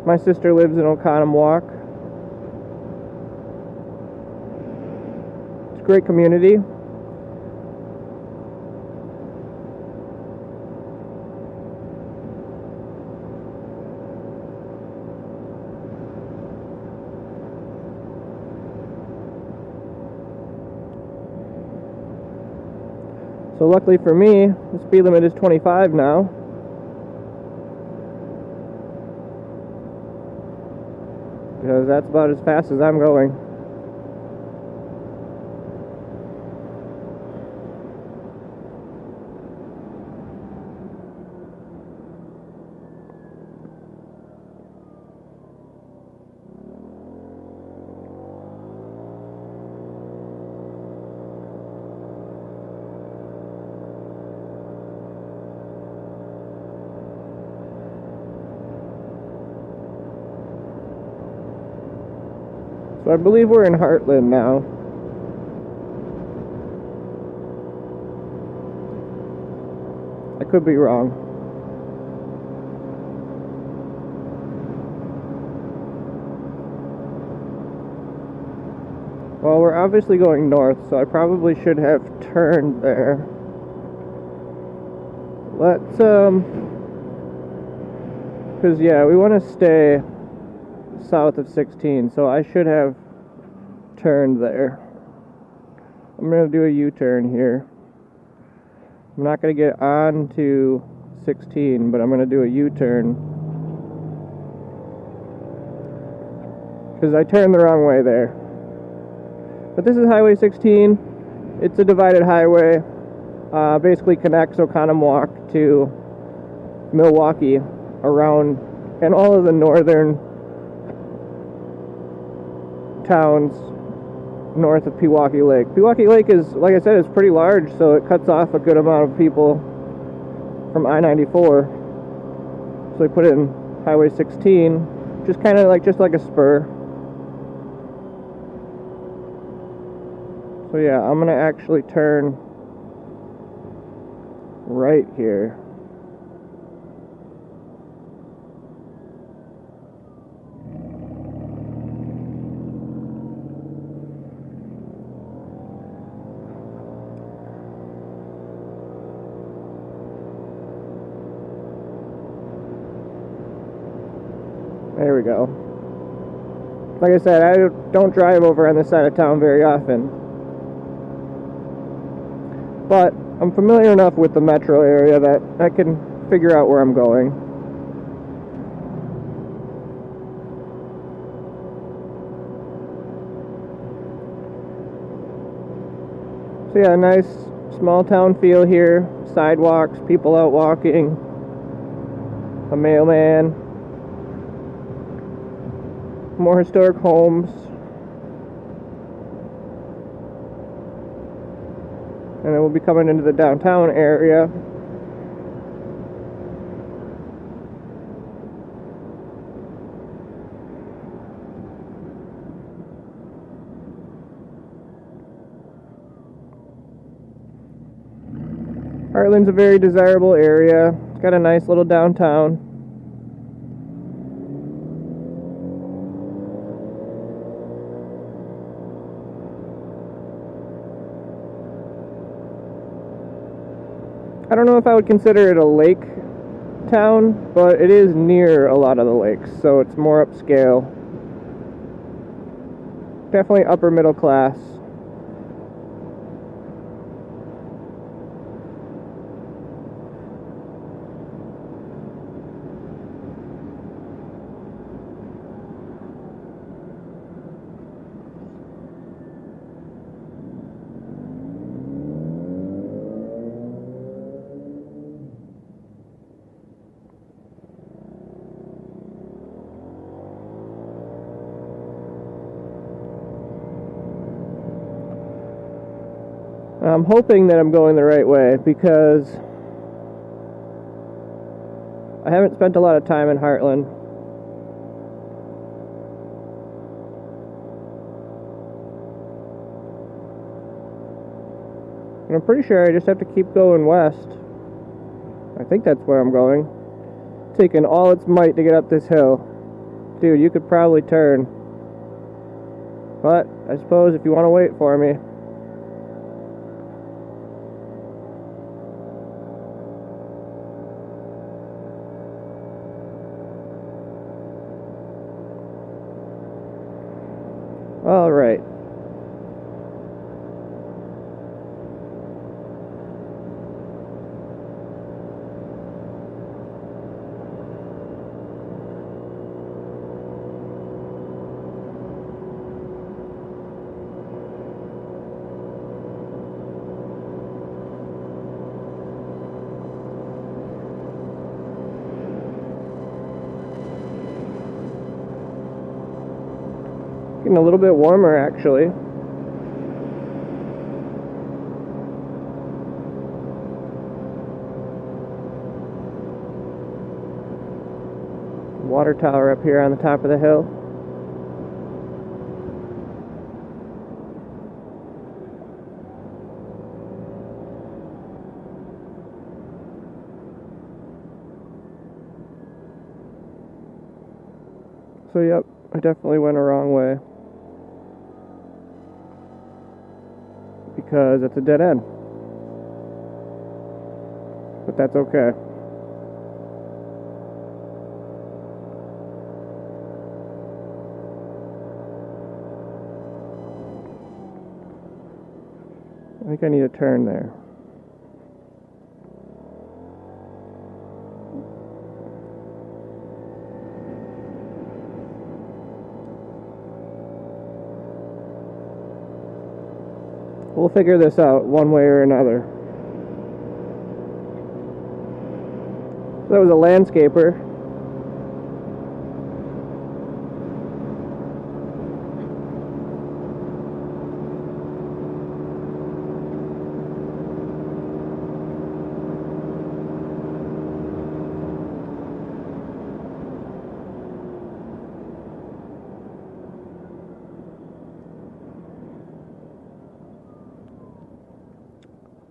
My sister lives in Oconomowoc. It's a great community. So luckily for me, the speed limit is 25 now. Because that's about as fast as I'm going. So I believe we're in Harland now. I could be wrong. Well, we're obviously going north, so I probably should have turned there. Let's, because yeah, we want to stay south of 16, so I should have turned there. I'm going to do a U-turn here. I'm not going to get on to 16, but I'm going to do a U-turn because I turned the wrong way there. But this is Highway 16. It's a divided highway. Basically connects Oconomowoc to Milwaukee around, and all of the northern towns north of Pewaukee Lake. Pewaukee Lake is, like I said, is pretty large, so it cuts off a good amount of people from I-94. So they put it in Highway 16, just kind of like a spur. So yeah, I'm gonna actually turn right here. There we go. Like I said, I don't drive over on this side of town very often. But I'm familiar enough with the metro area that I can figure out where I'm going. So yeah, nice small town feel here. Sidewalks, people out walking, a mailman. More historic homes. And then we'll be coming into the downtown area. Harland's a very desirable area. It's got a nice little downtown. I don't know if I would consider it a lake town, but it is near a lot of the lakes, so it's more upscale. Definitely upper middle class. I'm hoping that I'm going the right way because I haven't spent a lot of time in Harland. And I'm pretty sure I just have to keep going west. I think that's where I'm going. Taking all its might to get up this hill. Dude, you could probably turn. But I suppose if you want to wait for me. All right. Getting a little bit warmer actually. Water tower up here on the top of the hill. So yep, I definitely went a wrong way. Because it's a dead end. But that's okay. I think I need a turn there. We'll figure this out one way or another. So that was a landscaper.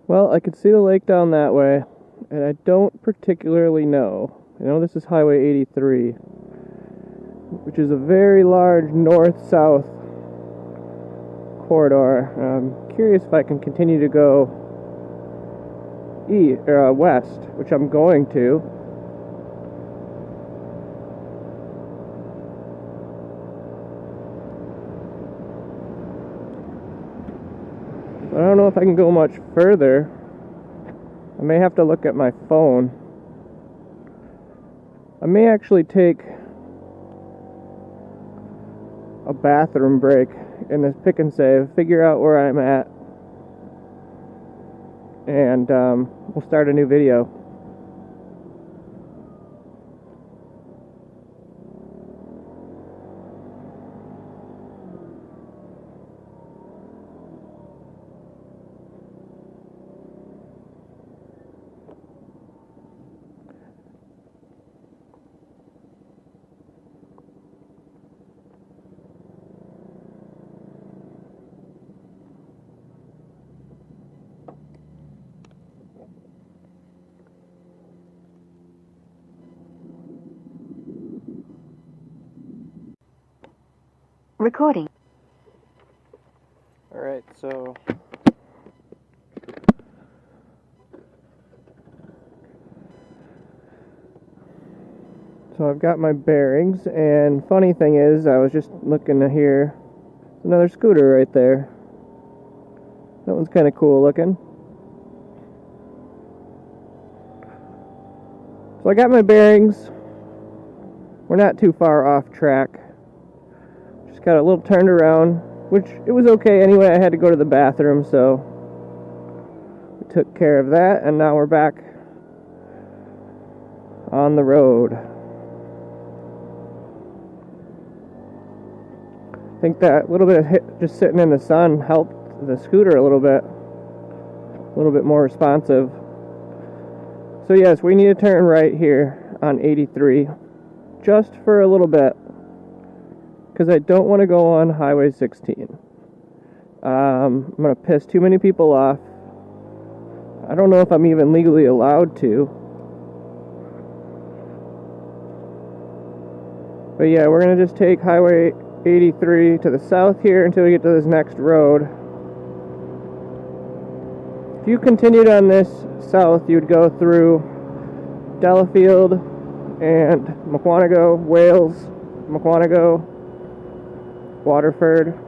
Well, I could see the lake down that way, and I don't particularly know. I know this is Highway 83, which is a very large north-south corridor. I'm curious if I can continue to go west, which I'm going to. I don't know if I can go much further. I may have to look at my phone. I may actually take a bathroom break in this pick and save, figure out where I'm at, and we'll start a new video. Recording. Alright, so I've got my bearings, and funny thing is, I was just looking here. There's another scooter right there. That one's kind of cool looking. So I got my bearings. We're not too far off track. Just got a little turned around, which it was okay anyway. I had to go to the bathroom, so we took care of that, and now we're back on the road. I think that little bit of hit just sitting in the sun helped the scooter a little bit. a little bit more responsive. So yes, we need to turn right here on 83, just for a little bit, because I don't want to go on Highway 16. I'm going to piss too many people off. I don't know if I'm even legally allowed to. But yeah, we're going to just take Highway 83 to the south here until we get to this next road. If you continued on this south, you'd go through Delafield and Oconomowoc, Wales, Oconomowoc, Waterford,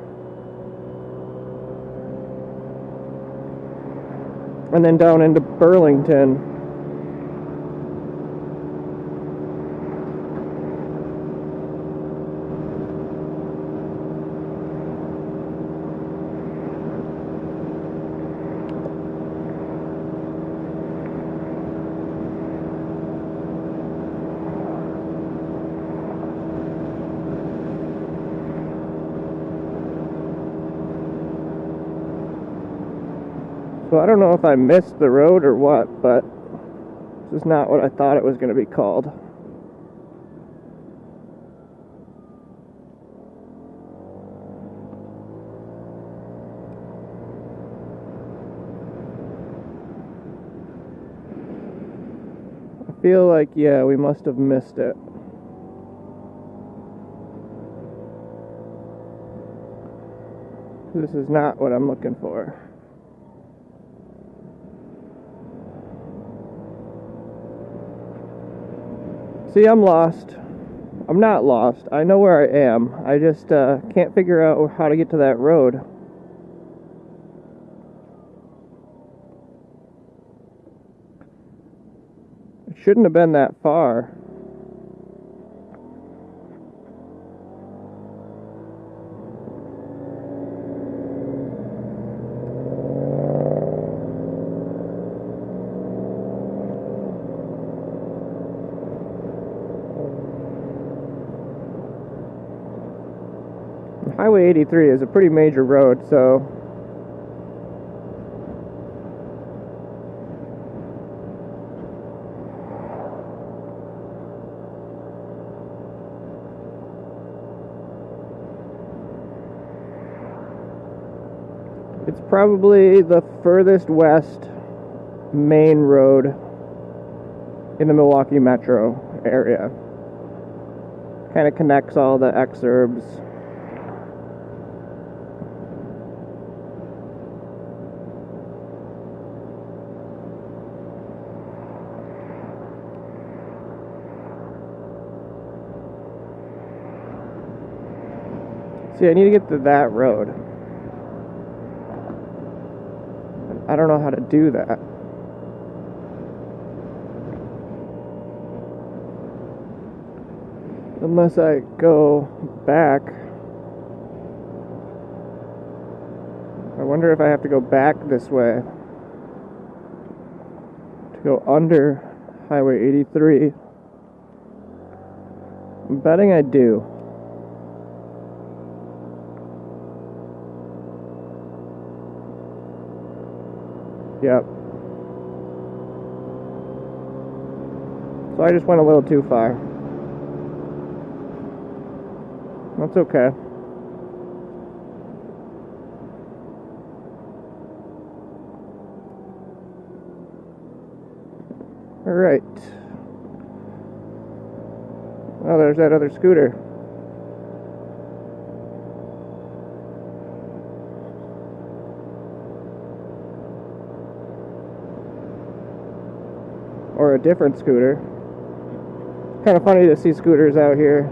and then down into Burlington. So I don't know if I missed the road or what, but this is not what I thought it was going to be called. I feel like, yeah, we must have missed it. This is not what I'm looking for. See, I'm lost. I'm not lost. I know where I am. I just can't figure out how to get to that road. It shouldn't have been that far. Highway 83 is a pretty major road, so it's probably the furthest west main road in the Milwaukee metro area. Kind of connects all the exurbs. See, I need to get to that road. I don't know how to do that. Unless I go back. I wonder if I have to go back this way to go under Highway 83. I'm betting I do. Yep. So I just went a little too far. That's okay. Alright. Oh, there's that other scooter. Or a different scooter. Kind of funny to see scooters out here.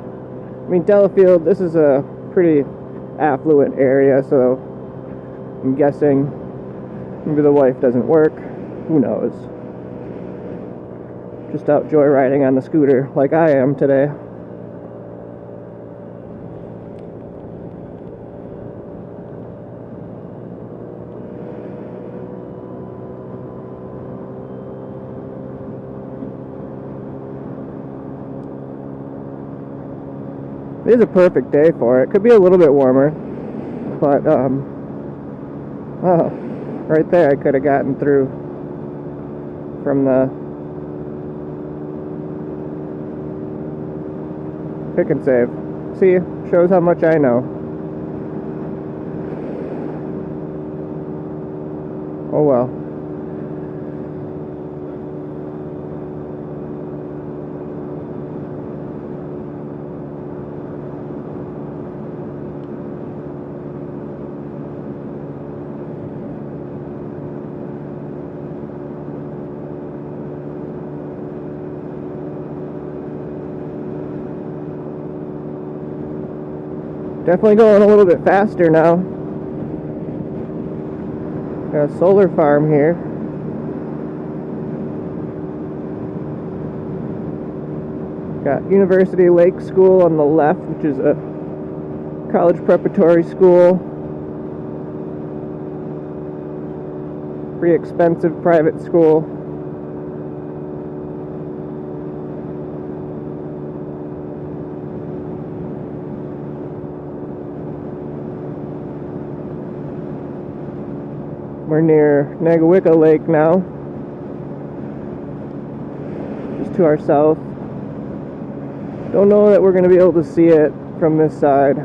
I mean, Delafield, this is a pretty affluent area, so I'm guessing maybe the wife doesn't work. Who knows? Just out joyriding on the scooter like I am today. It is a perfect day for it. Could be a little bit warmer, but oh, Right there I could have gotten through from the pick and save. See, shows how much I know. Oh well. Definitely going a little bit faster now. Got a solar farm here. Got University Lake School on the left, which is a college preparatory school. Pretty expensive private school. We're near Nagawicca Lake now, just to our south. Don't know that we're going to be able to see it from this side.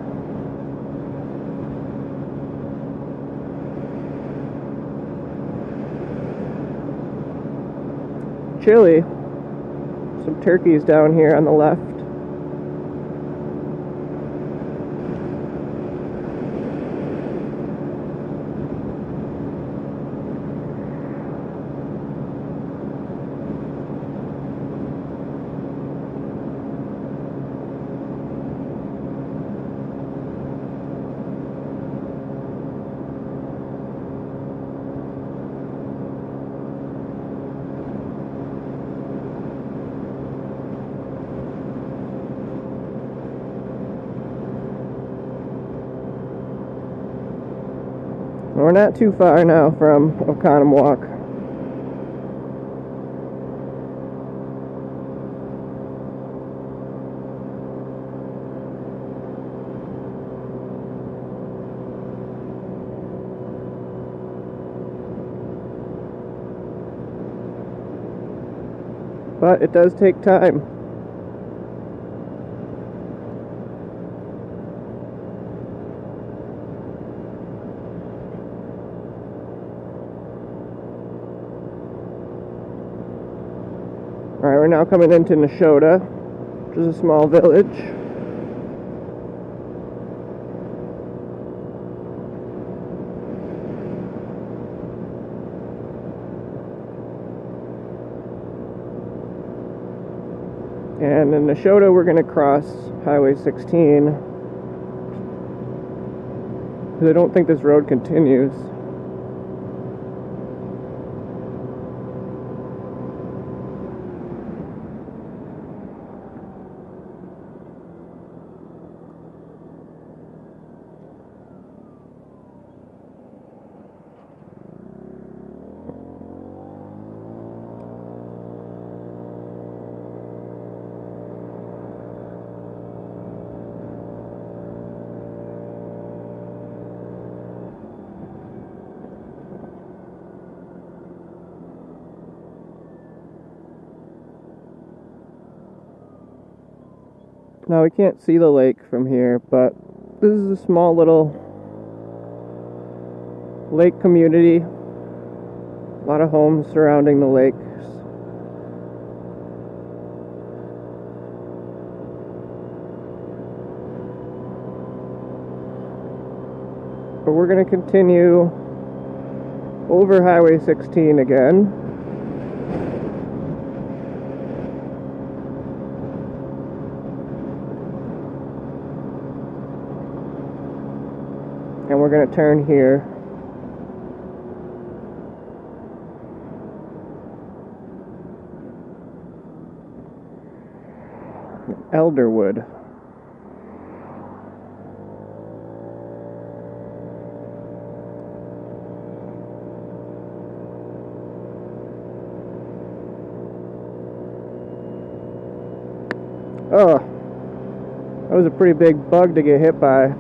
Chilly. Some turkeys down here on the left. We're not too far now from Oconomowoc. But it does take time. Alright, we're now coming into Nashotah, which is a small village. And in Nashotah, we're going to cross Highway 16, because I don't think this road continues. Now we can't see the lake from here, but this is a small little lake community. A lot of homes surrounding the lakes. But we're going to continue over Highway 16 again. And we're going to turn here. Elderwood. Oh, that was a pretty big bug to get hit by.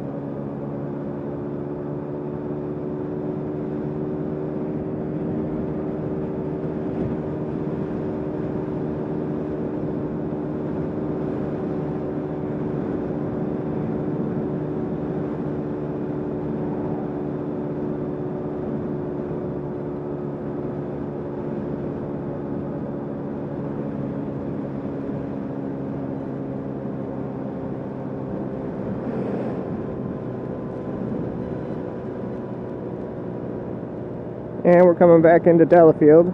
And we're coming back into Delafield.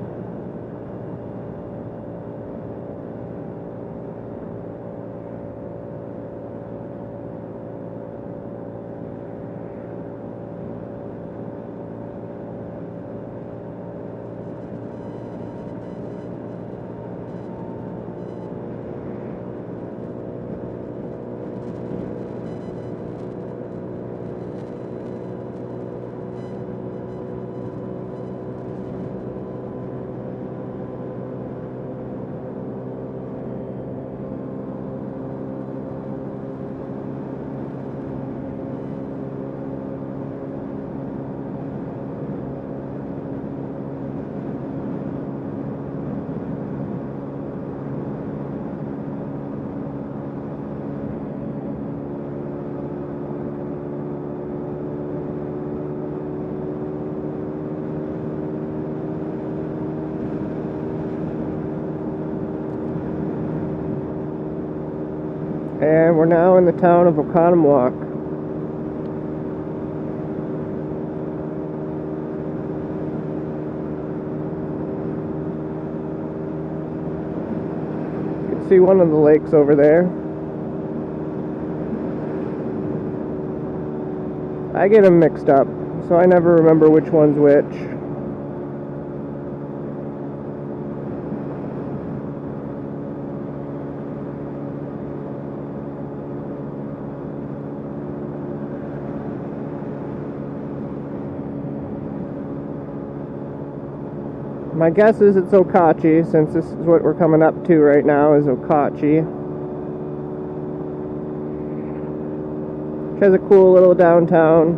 And we're now in the town of Oconomowoc. You can see one of the lakes over there. I get them mixed up, so I never remember which one's which. My guess is it's Okochee, since this is what we're coming up to right now, is Okochee. Which has a cool little downtown.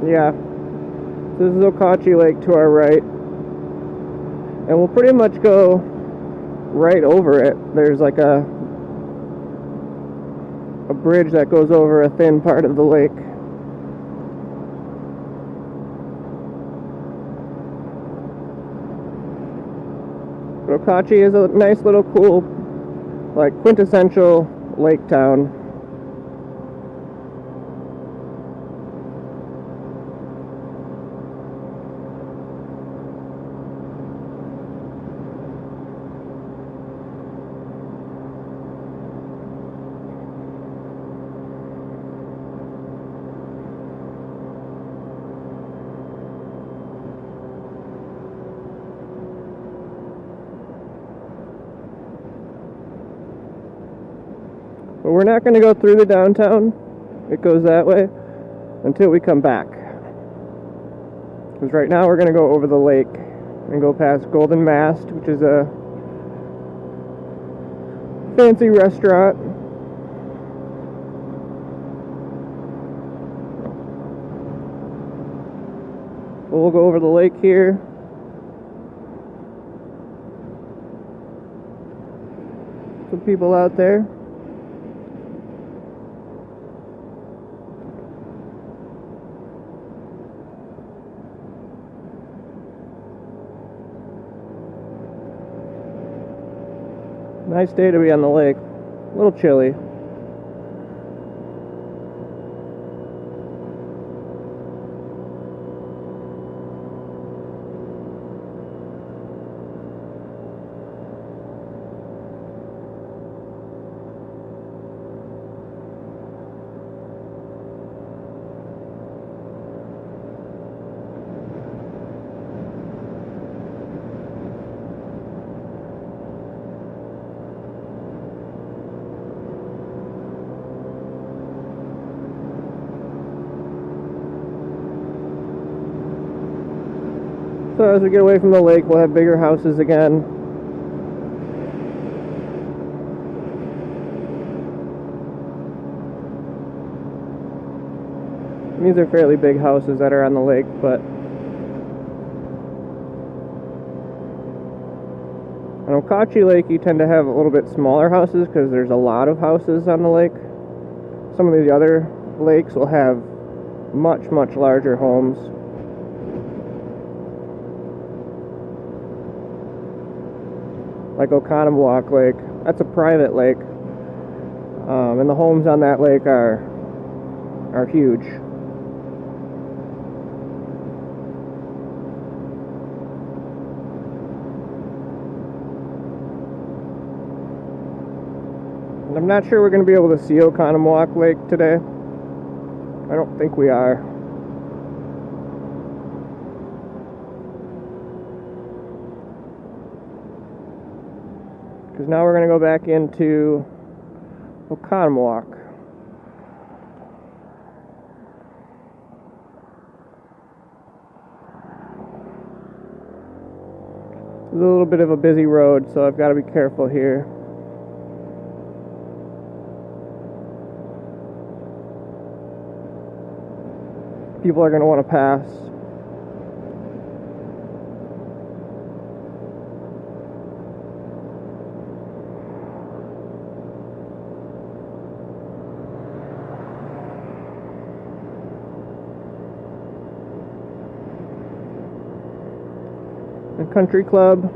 Yeah, this is Okochee Lake to our right. And we'll pretty much go right over it. There's like a bridge that goes over a thin part of the lake. Okochee is a nice little cool, like quintessential lake town. But we're not going to go through the downtown. It goes that way until we come back. Because right now we're going to go over the lake and go past Golden Mast, which is a fancy restaurant. We'll go over the lake here. Some people out there. Nice day to be on the lake. A little chilly. So as we get away from the lake, we'll have bigger houses again. These are fairly big houses that are on the lake, but on Okochee Lake you tend to have a little bit smaller houses because there's a lot of houses on the lake. Some of these other lakes will have much, much larger homes. like Oconomowoc Lake. That's a private lake, and the homes on that lake are huge. And I'm not sure we're going to be able to see Oconomowoc Lake today. I don't think we are. Because now we're going to go back into Oconomowoc. It's a little bit of a busy road, so I've got to be careful here. People are going to want to pass. And country club.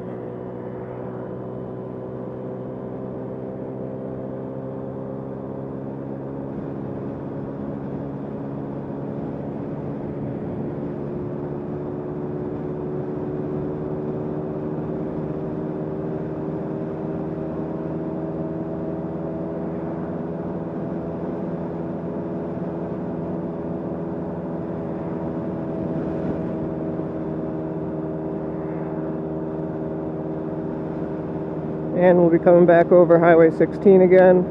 And we'll be coming back over Highway 16 again.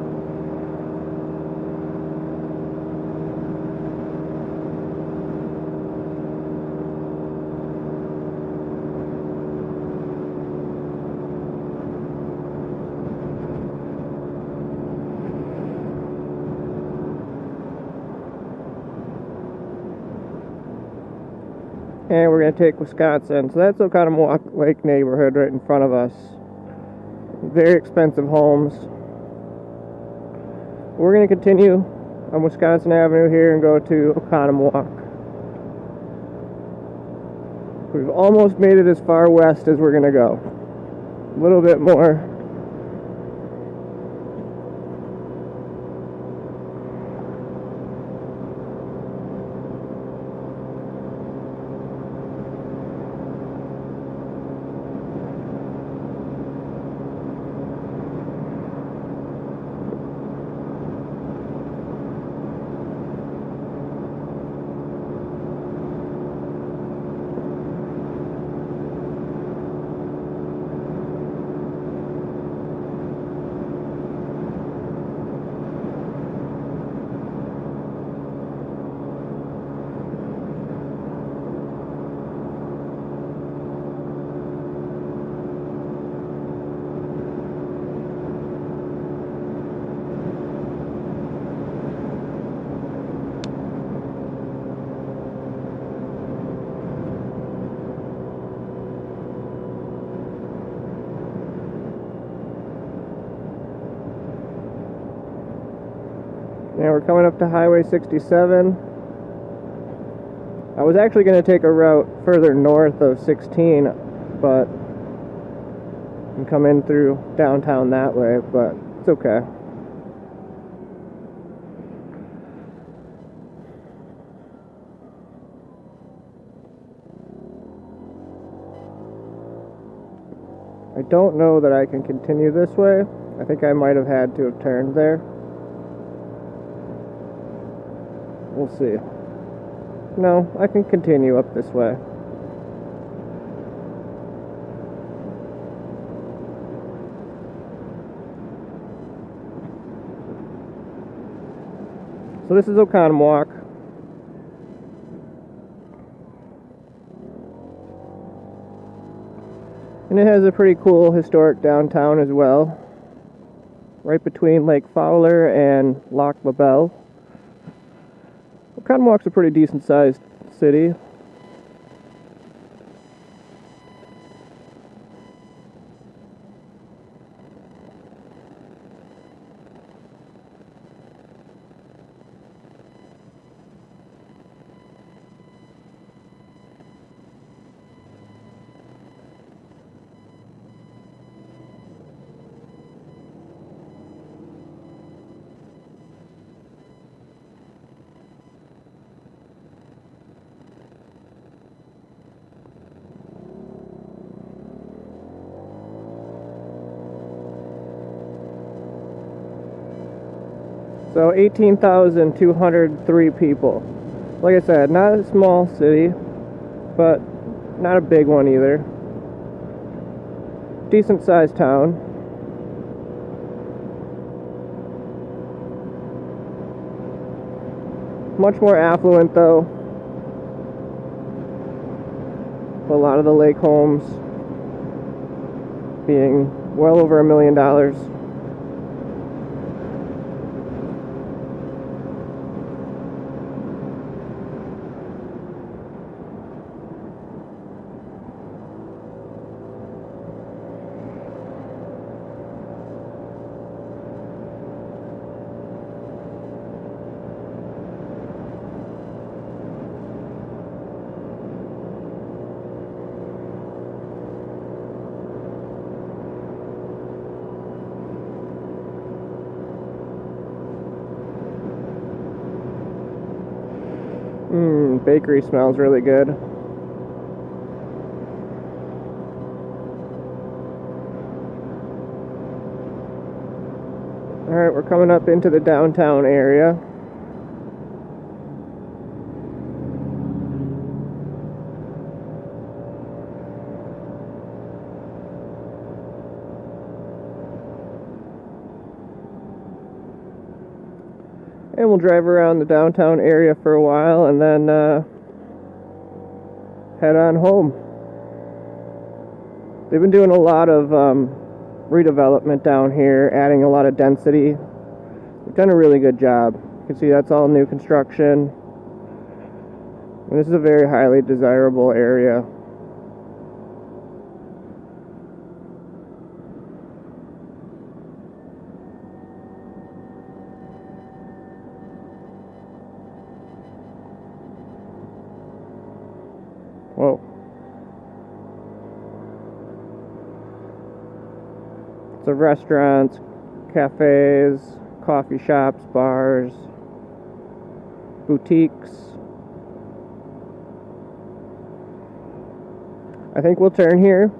And we're going to take Wisconsin. So that's Oconomowoc Lake neighborhood right in front of us. Very expensive homes. We're going to continue on Wisconsin Avenue here and go to Oconomowoc. We've almost made it as far west as we're going to go. A little bit more. Now we're coming up to Highway 67. I was actually going to take a route further north of 16, but and come in through downtown that way, but it's okay. I don't know that I can continue this way. I think I might have had to have turned there. We'll see. No, I can continue up this way. So this is Oconomowoc. And it has a pretty cool historic downtown as well. Right between Lake Fowler and Loch LaBelle. Oconomowoc's a pretty decent sized city. So 18,203 people. Like I said, not a small city, but not a big one either. Decent sized town. Much more affluent though. A lot of the lake homes being well over $1 million. Bakery smells really good. Alright, we're coming up into the downtown area. And we'll drive around the downtown area for a while and then head on home. They've been doing a lot of redevelopment down here, adding a lot of density. They've done a really good job. You can see that's all new construction. And this is a very highly desirable area. Whoa. So restaurants, cafes, coffee shops, bars, boutiques. I think we'll turn here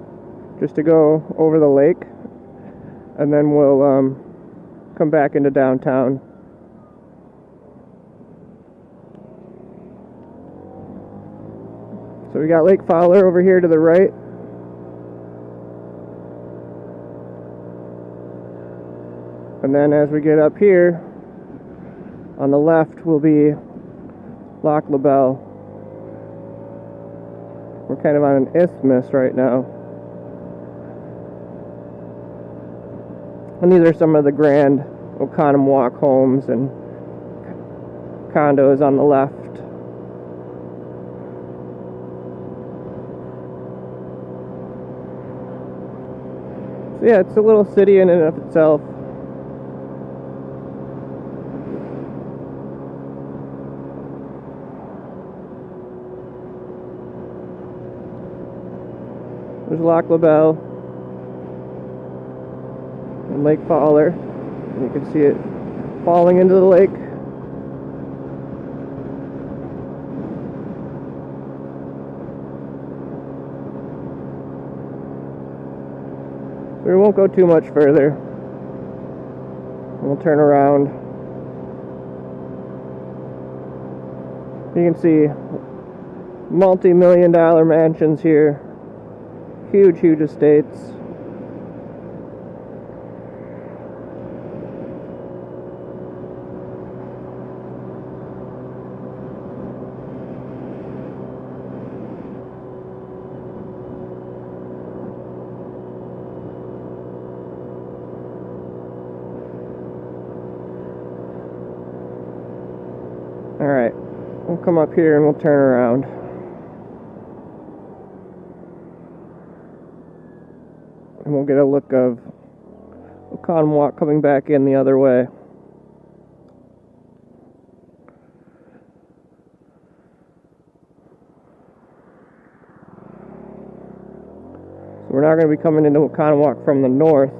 just to go over the lake, and then we'll come back into downtown. So we got Lake Fowler over here to the right. And then as we get up here, on the left will be Loch LaBelle. We're kind of on an isthmus right now. And these are some of the grand Oconomowoc homes and condos on the left. So yeah, it's a little city in and of itself. There's Loch LaBelle and Lake Fowler. And you can see it falling into the lake. We won't go too much further. We'll turn around. You can see multi-million-dollar mansions here. Huge, huge estates. Alright, we'll come up here and we'll turn around. And we'll get a look of Oconomowoc coming back in the other way. So we're not going to be coming into Oconomowoc from the north.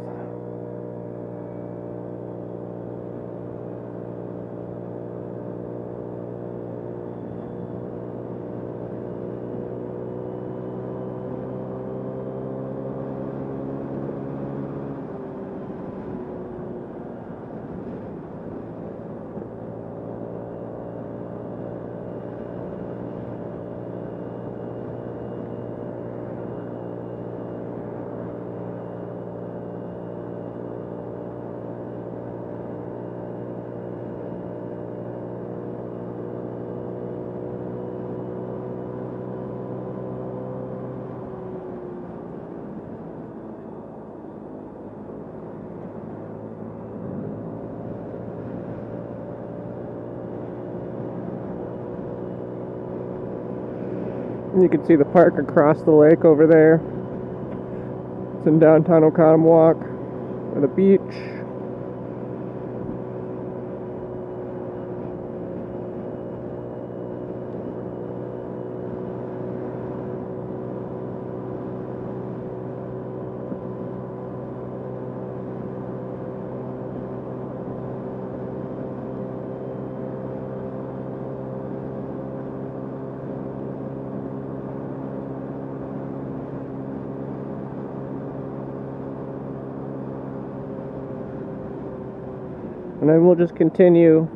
You can see the park across the lake over there. It's in downtown Oconomowoc, or the beach. And then we'll just continue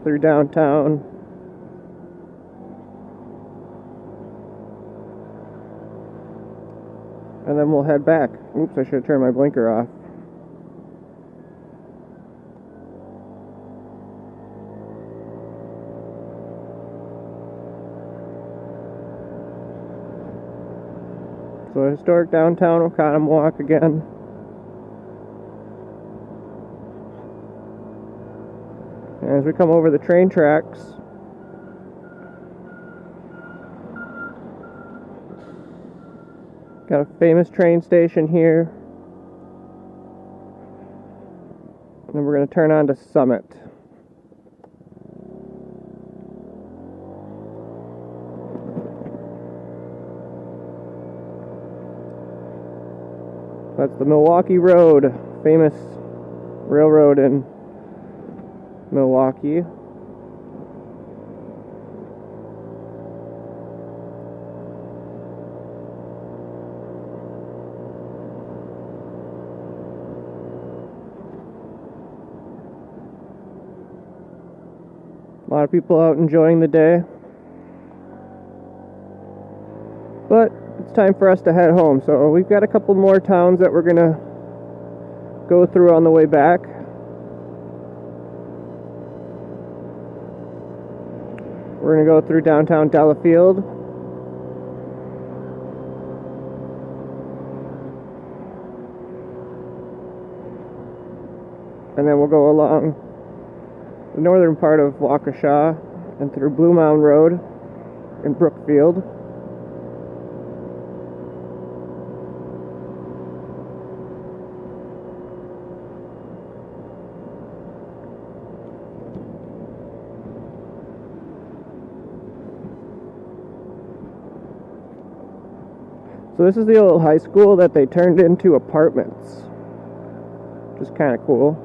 through downtown. And then we'll head back. Oops, I should have turned my blinker off. So historic downtown Oconomowoc again. As we come over the train tracks, got a famous train station here. And then we're going to turn on to Summit. That's the Milwaukee Road, famous railroad in Milwaukee. A lot of people out enjoying the day. But it's time for us to head home. So we've got a couple more towns that we're gonna go through on the way back. We're going to go through downtown Delafield. And then we'll go along the northern part of Wauwatosa and through Bluemound Road in Brookfield. So this is the old high school that they turned into apartments, which is kind of cool.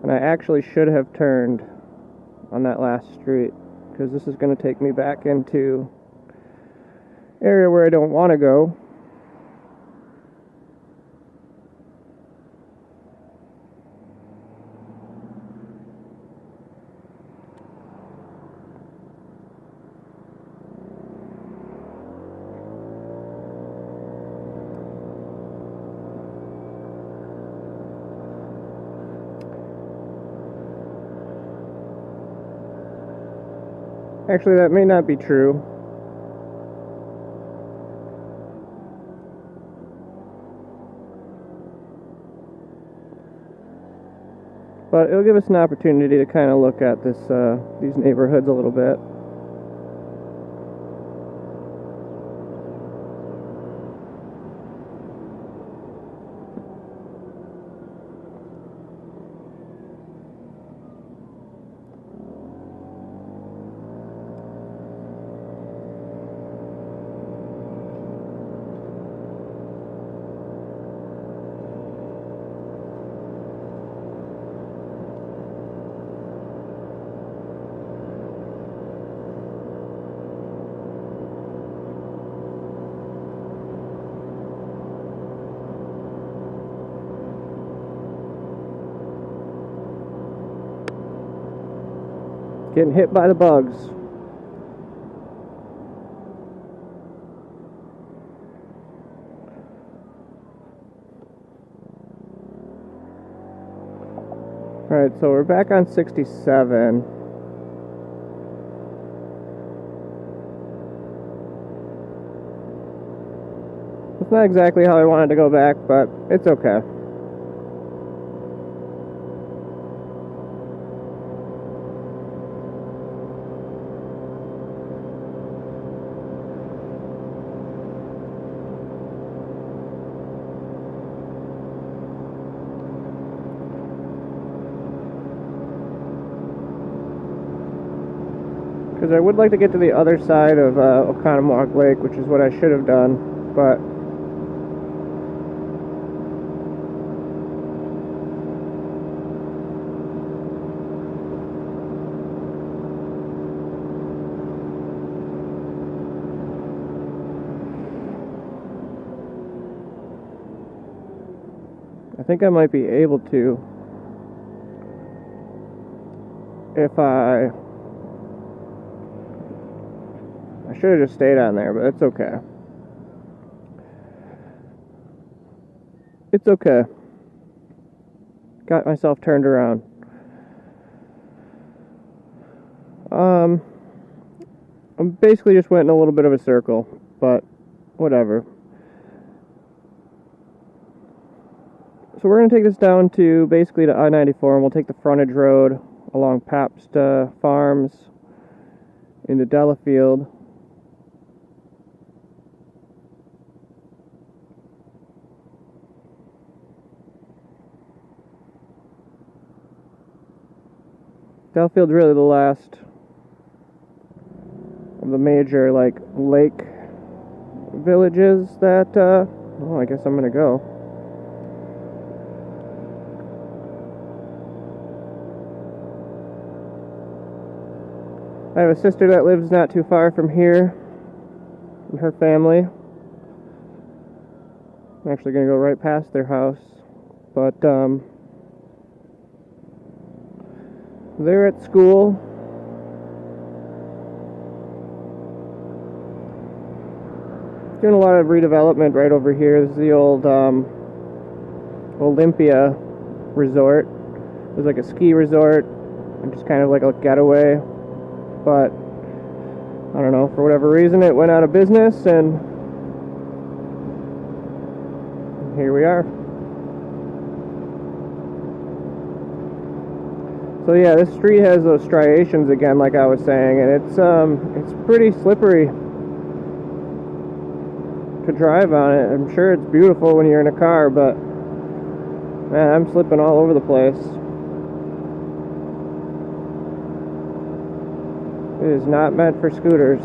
And I actually should have turned on that last street, because this is going to take me back into area where I don't want to go. Actually, that may not be true. But it'll give us an opportunity to kind of look at these neighborhoods a little bit. Getting hit by the bugs. Alright, so we're back on 67. It's not exactly how I wanted to go back, but it's okay. Because I would like to get to the other side of Oconomowoc Lake, which is what I should have done, but I think I might be able to if I should have just stayed on there, but it's okay. It's okay. Got myself turned around. I basically just went in a little bit of a circle, but whatever. So we're going to take this down to basically to I-94, and we'll take the frontage road along Pabst Farms into Delafield. Delafield's really the last of the major, like, lake villages that, well, I guess I'm gonna go. I have a sister that lives not too far from here, and her family. I'm actually gonna go right past their house, but, they're at school. Doing a lot of redevelopment right over here. This is the old Olympia resort. It was like a ski resort and just kind of like a getaway. But I don't know, for whatever reason it went out of business, and here we are. So yeah, this street has those striations again, like I was saying, and it's pretty slippery to drive on it. I'm sure it's beautiful when you're in a car, but man, I'm slipping all over the place. It is not meant for scooters.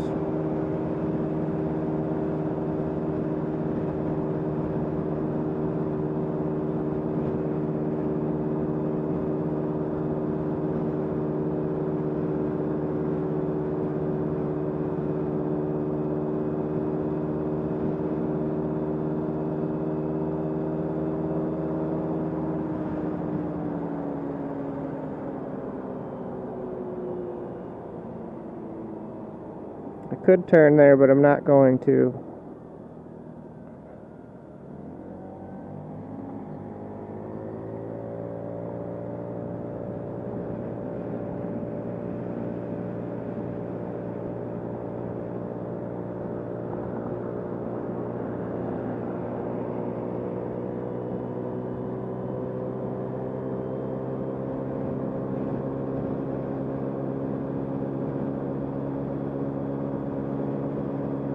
I could turn there, but I'm not going to.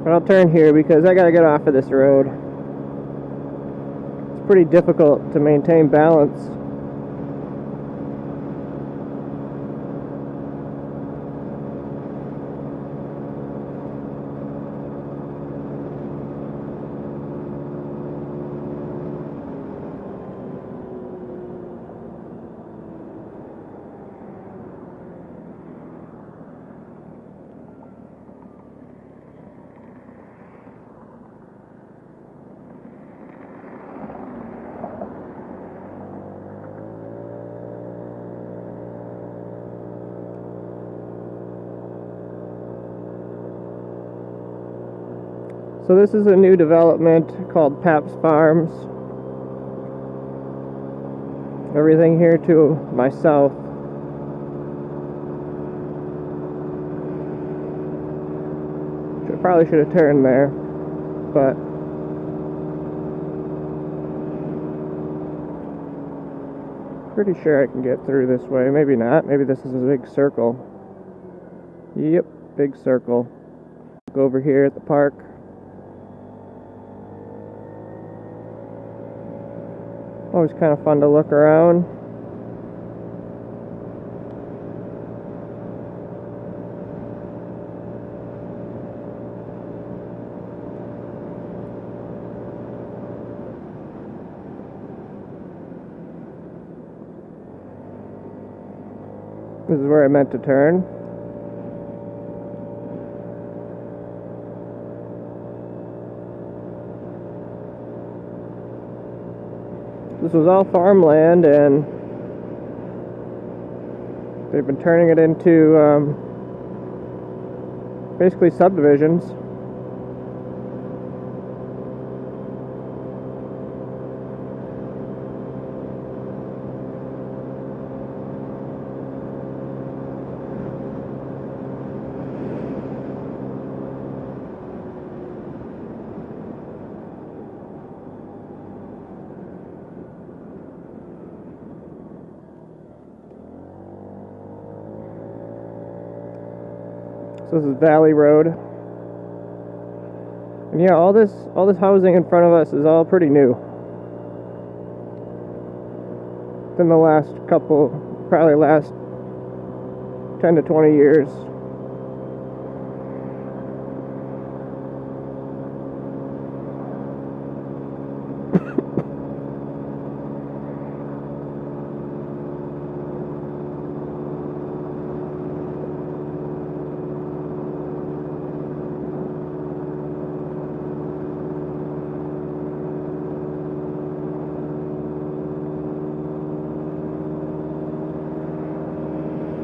But I'll turn here because I gotta get off of this road. It's pretty difficult to maintain balance. So this is a new development called Pabst Farms. everything here to my south. I probably should have turned there, but pretty sure I can get through this way. Maybe not. Maybe this is a big circle. Yep, big circle. Go over here at the park. Always kind of fun to look around. This is where I meant to turn. This was all farmland, and they've been turning it into basically subdivisions. So this is Valley Road. And yeah, all this housing in front of us is all pretty new. Within the last couple, probably last 10 to 20 years.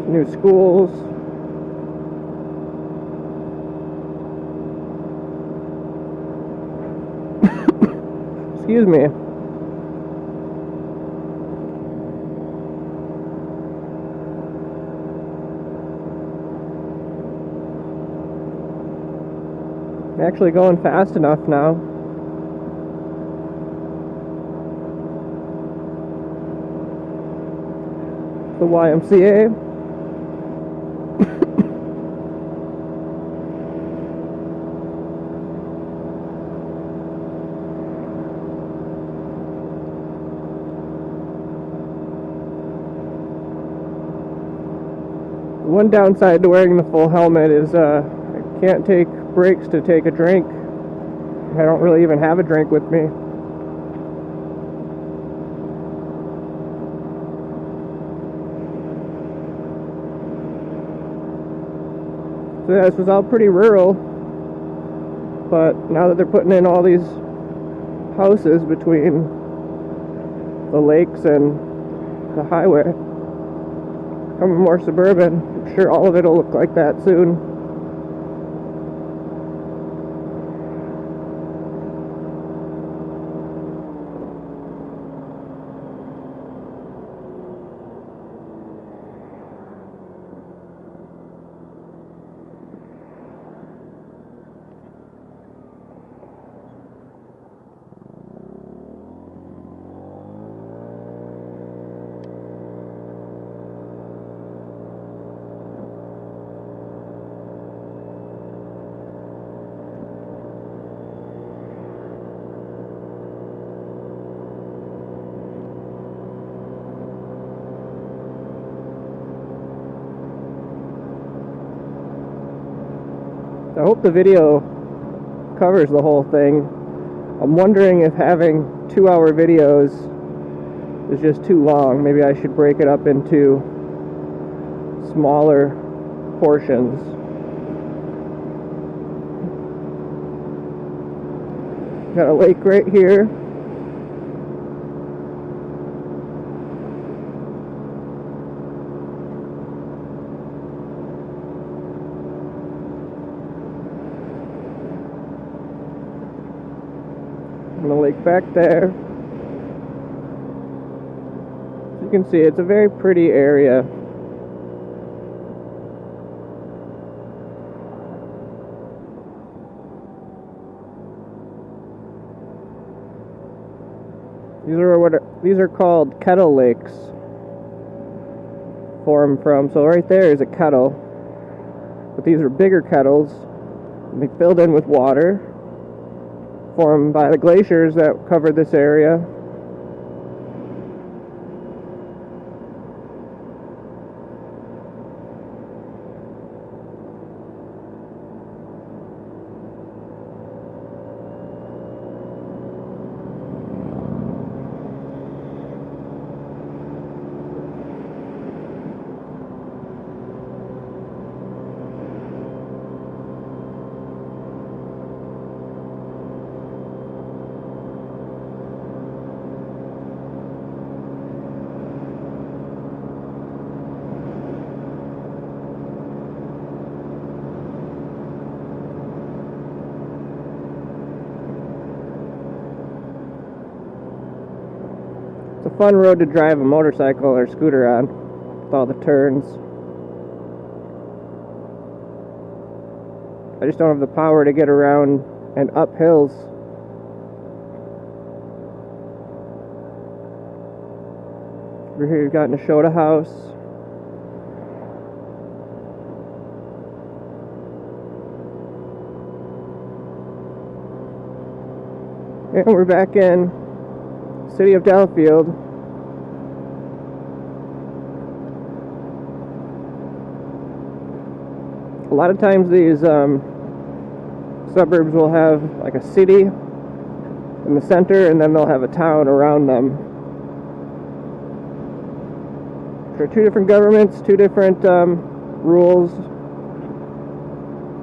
New schools. Excuse me. I'm actually going fast enough now. The YMCA. One downside to wearing the full helmet is I can't take breaks to take a drink. I don't really even have a drink with me. So yeah, this was all pretty rural, but now that they're putting in all these houses between the lakes and the highway, becoming more suburban. I'm sure all of it will look like that soon. I hope the video covers the whole thing. I'm wondering if having 2-hour videos is just too long. Maybe I should break it up into smaller portions. Got a lake right here. And the lake back there. You can see it's a very pretty area. These are called kettle lakes. Formed from, so right there is a kettle, but these are bigger kettles. And they filled in with water, formed by the glaciers that covered this area. It's a fun road to drive a motorcycle or scooter on, with all the turns. I just don't have the power to get around and up hills. Over here you've got Nashotah House. And we're back in city of Delafield. A lot of times these suburbs will have like a city in the center, and then they'll have a town around them. There are two different governments, two different rules.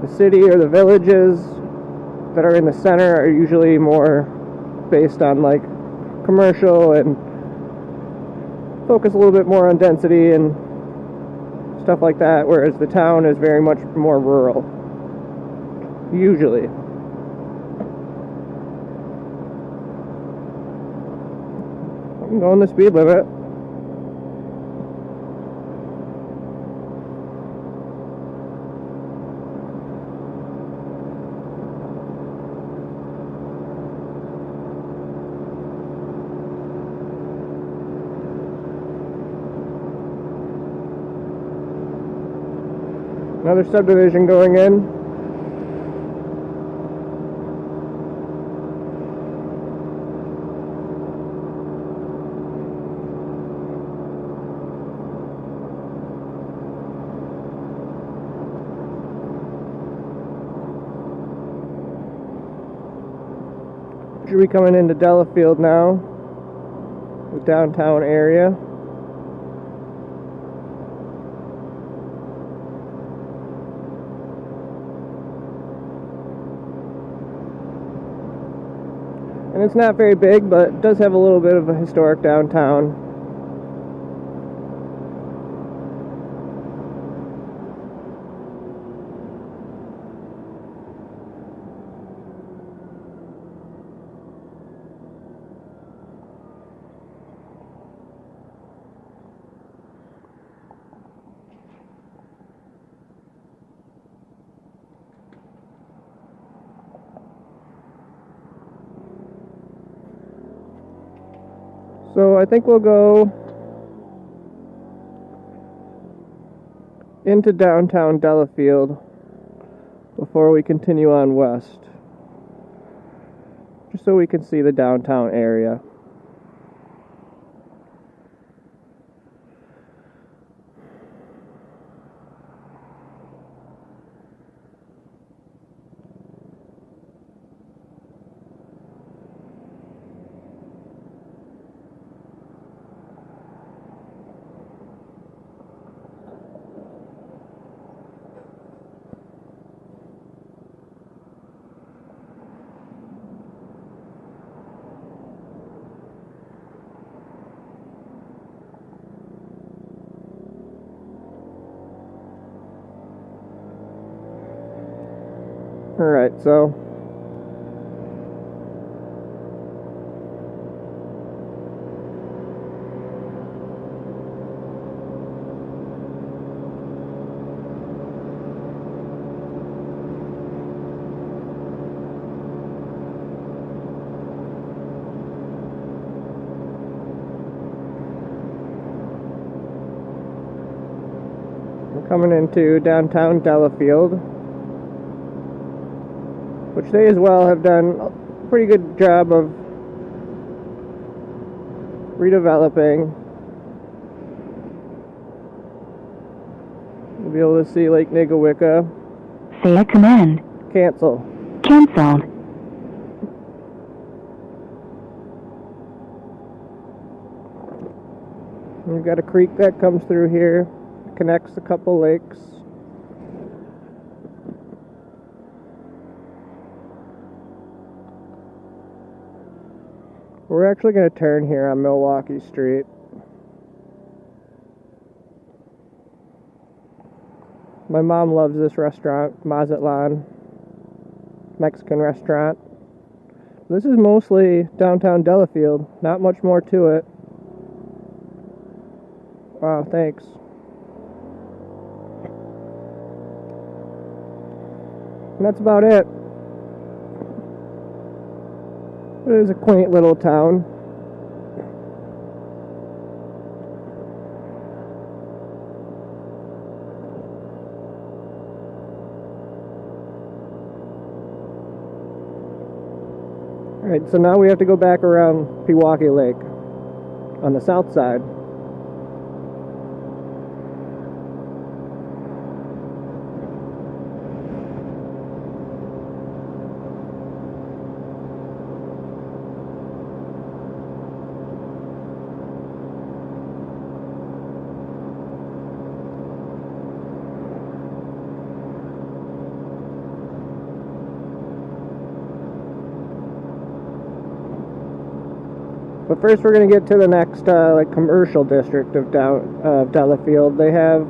The city or the villages that are in the center are usually more based on like commercial and focus a little bit more on density and stuff like that, whereas the town is very much more rural, usually. I'm going the speed limit. Another subdivision going in. Should be coming into Delafield now, the downtown area. And it's not very big, but it does have a little bit of a historic downtown. So I think we'll go into downtown Delafield before we continue on west, just so we can see the downtown area. Alright, so We're coming into downtown Delafield, which they as well have done a pretty good job of redeveloping. You'll be able to see Lake Nigawicka. Say a command. Cancel. Cancelled. We've got a creek that comes through here, connects a couple lakes. We're actually going to turn here on Milwaukee Street. My mom loves this restaurant, Mazatlan, Mexican restaurant. This is mostly downtown Delafield, not much more to it. Wow, thanks. And that's about it. It is a quaint little town. Alright, so now we have to go back around Pewaukee Lake on the south side. But first we're going to get to the next like commercial district of Delafield. They have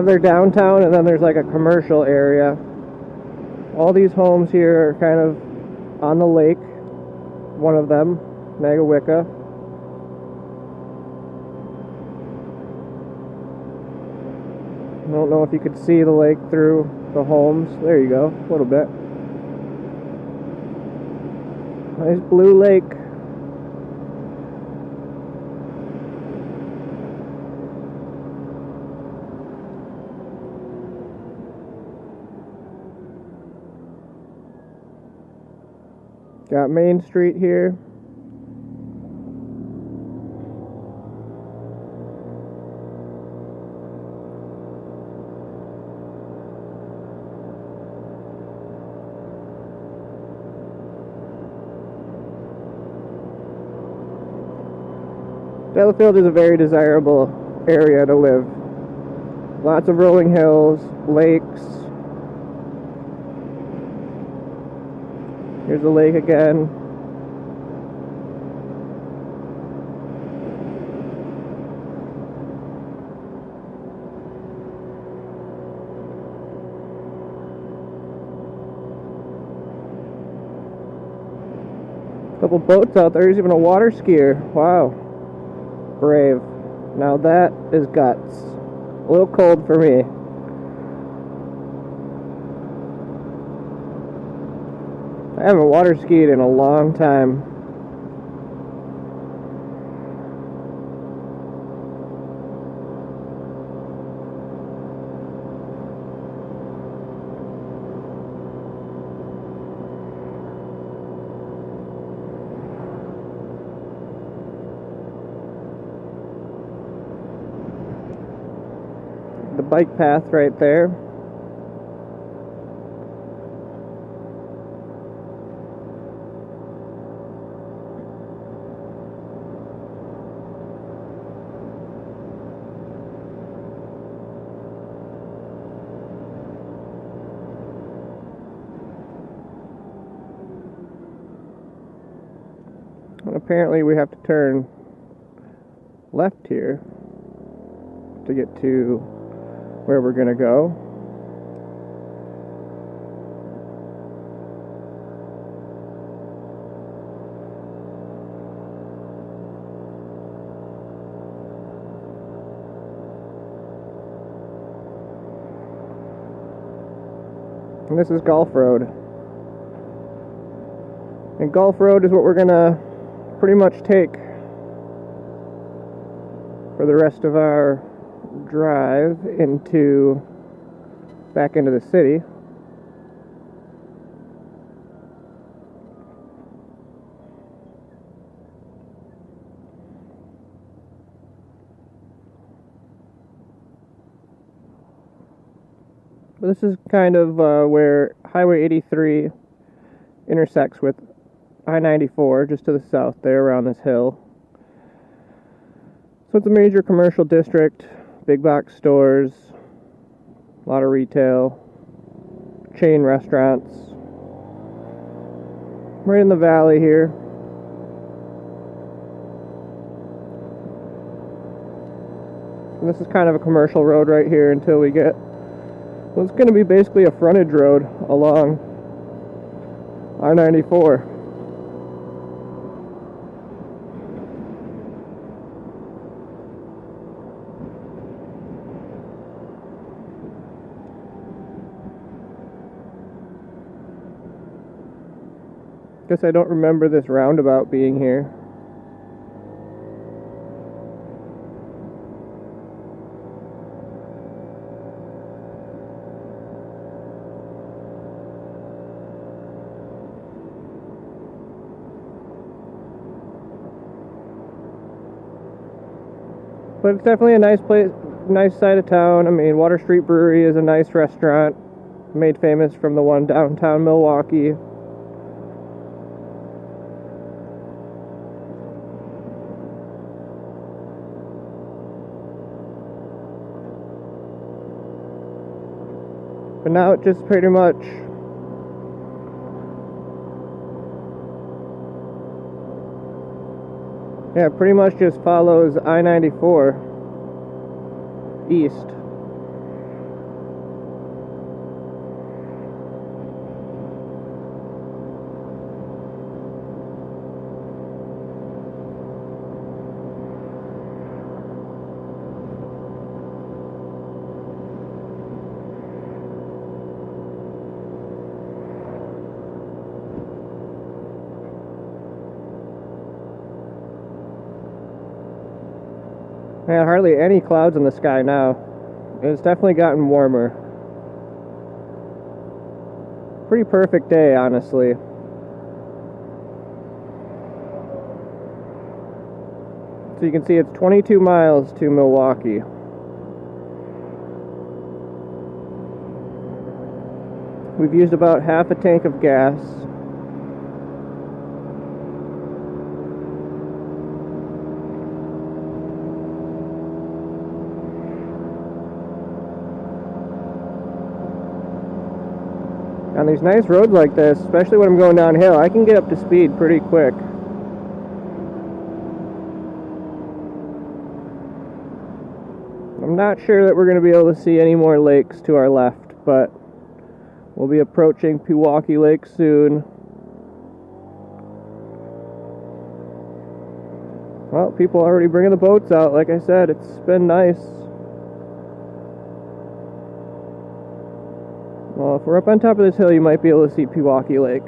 their downtown, and then there's like a commercial area. All these homes here are kind of on the lake. One of them, Nigawicka. I don't know if you could see the lake through the homes. There you go, a little bit. Nice blue lake. Got Main Street here. Delafield is a very desirable area to live. Lots of rolling hills, lakes. Here's the lake again. Couple boats out there. There's even a water skier. Wow. Brave. Now that is guts. A little cold for me. I haven't water skied in a long time. The bike path right there. And apparently we have to turn left here to get to where we're gonna go. And this is Gulf Road. And Gulf Road is what we're gonna pretty much take for the rest of our drive back into the city. But this is kind of where Highway 83 intersects with I-94, just to the south there around this hill. So it's a major commercial district, big box stores, a lot of retail, chain restaurants. Right in the valley here. And this is kind of a commercial road right here until we get... Well, it's going to be basically a frontage road along I-94. Guess I don't remember this roundabout being here. But it's definitely a nice place, nice side of town. I mean, Water Street Brewery is a nice restaurant, made famous from the one downtown Milwaukee. But now it just pretty much just follows I-94 east. Man, hardly any clouds in the sky now. It's definitely gotten warmer. Pretty perfect day, honestly. So you can see it's 22 miles to Milwaukee. We've used about half a tank of gas. On these nice roads like this, especially when I'm going downhill, I can get up to speed pretty quick. I'm not sure that we're going to be able to see any more lakes to our left, but we'll be approaching Pewaukee Lake soon. Well, people are already bringing the boats out. Like I said, it's been nice. Well, if we're up on top of this hill, you might be able to see Pewaukee Lake.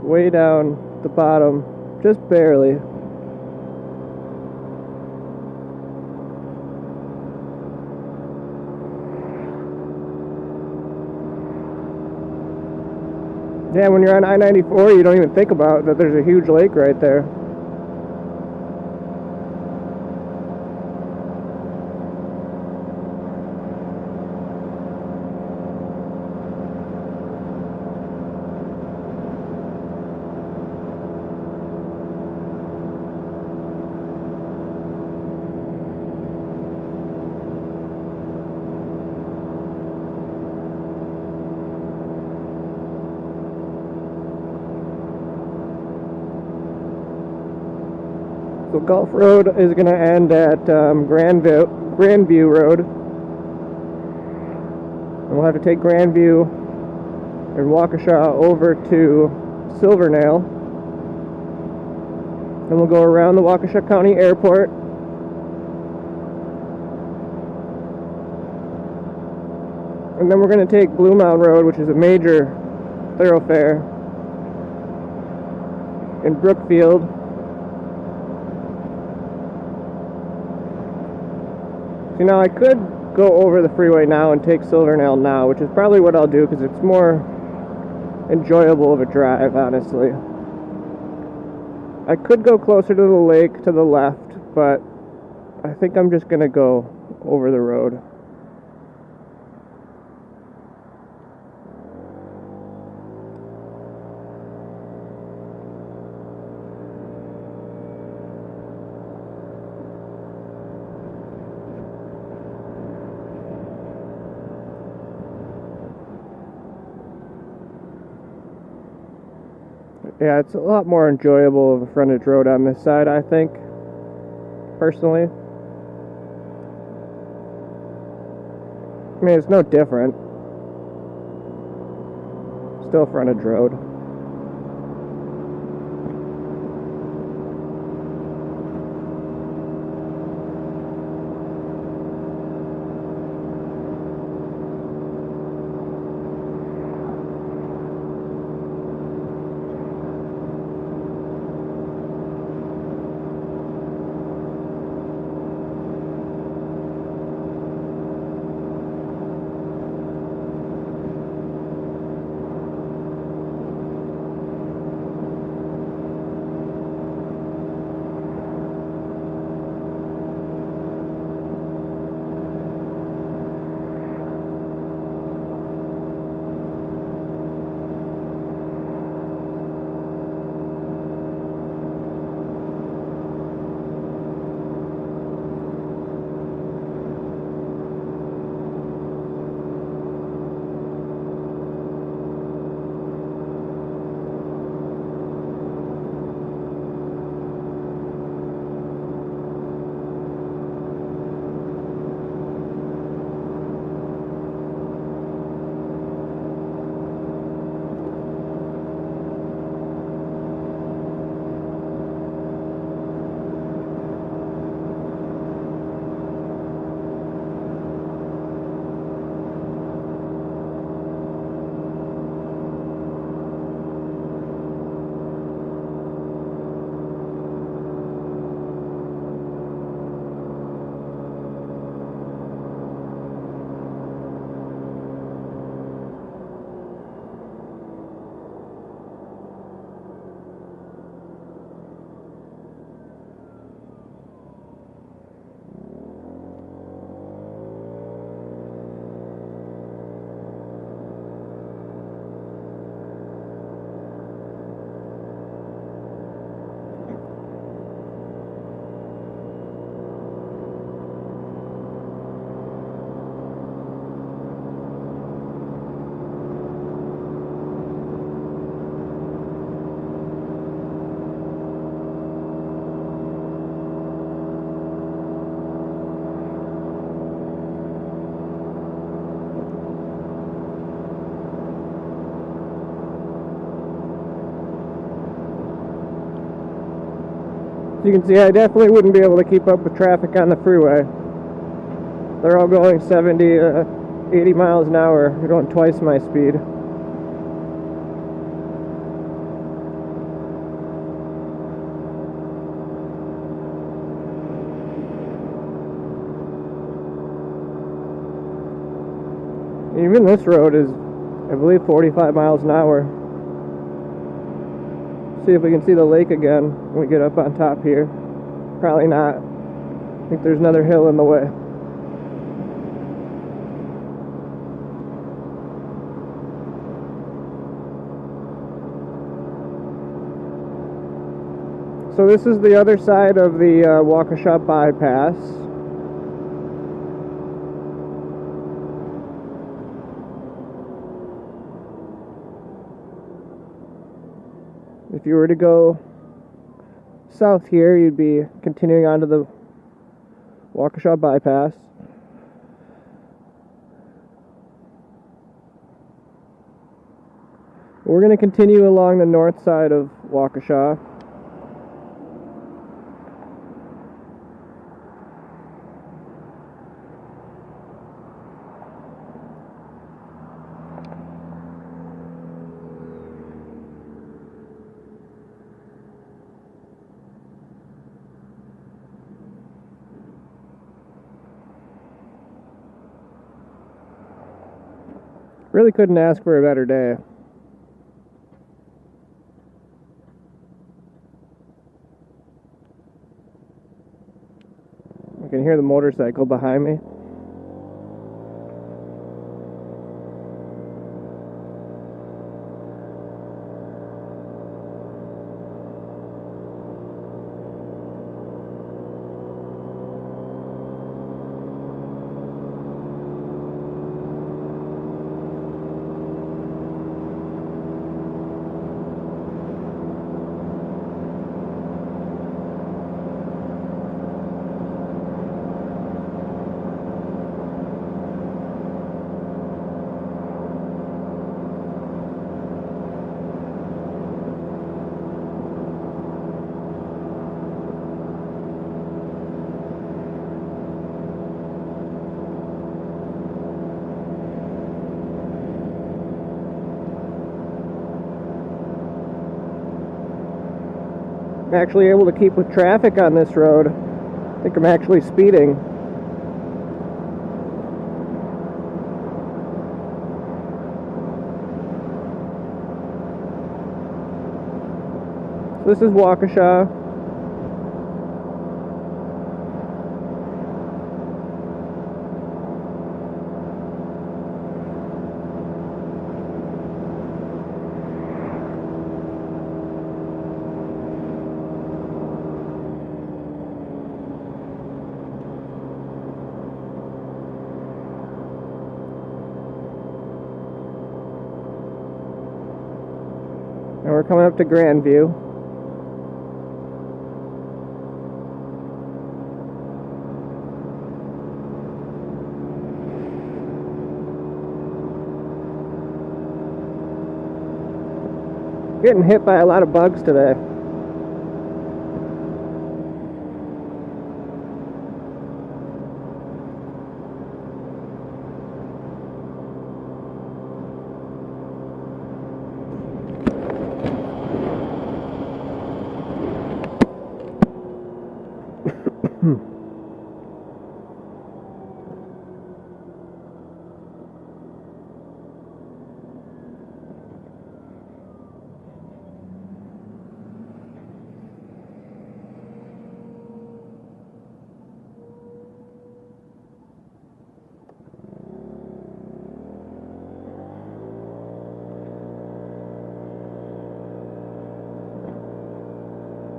Way down the bottom, just barely. Yeah, when you're on I-94, you don't even think about that there's a huge lake right there. So Gulf Road is going to end at Grandview Road. And we'll have to take Grandview and Waukesha over to Silvernail. Then we'll go around the Waukesha County Airport. And then we're going to take Bluemound Road, which is a major thoroughfare in Brookfield. You know, I could go over the freeway now and take Silvernail now, which is probably what I'll do because it's more enjoyable of a drive, honestly. I could go closer to the lake to the left, but I think I'm just gonna go over the road. Yeah, it's a lot more enjoyable of a frontage road on this side, I think, personally. I mean, it's no different. Still frontage road. As you can see, I definitely wouldn't be able to keep up with traffic on the freeway. They're all going 70, 80 miles an hour. You're going twice my speed. Even this road is, I believe, 45 miles an hour. See if we can see the lake again when we get up on top here. Probably not. I think there's another hill in the way. So this is the other side of the Wauwatosa bypass. If you were to go south here, you'd be continuing onto the Wauwatosa bypass. We're going to continue along the north side of Wauwatosa. Really couldn't ask for a better day. I can hear the motorcycle behind me. I'm actually able to keep with traffic on this road. I think I'm actually speeding. This is Wauwatosa. And we're coming up to Grandview. Getting hit by a lot of bugs today.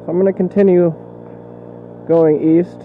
So I'm going to continue going east.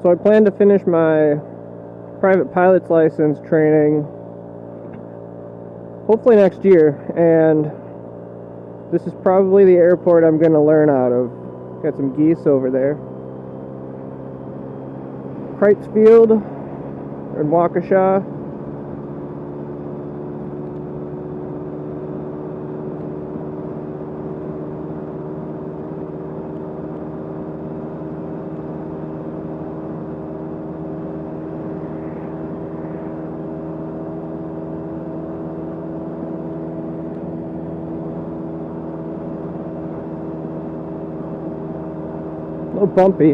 So I plan to finish my private pilot's license training hopefully next year, and this is probably the airport I'm going to learn out of. Got some geese over there. Wrightsfield and Waukesha. A little bumpy.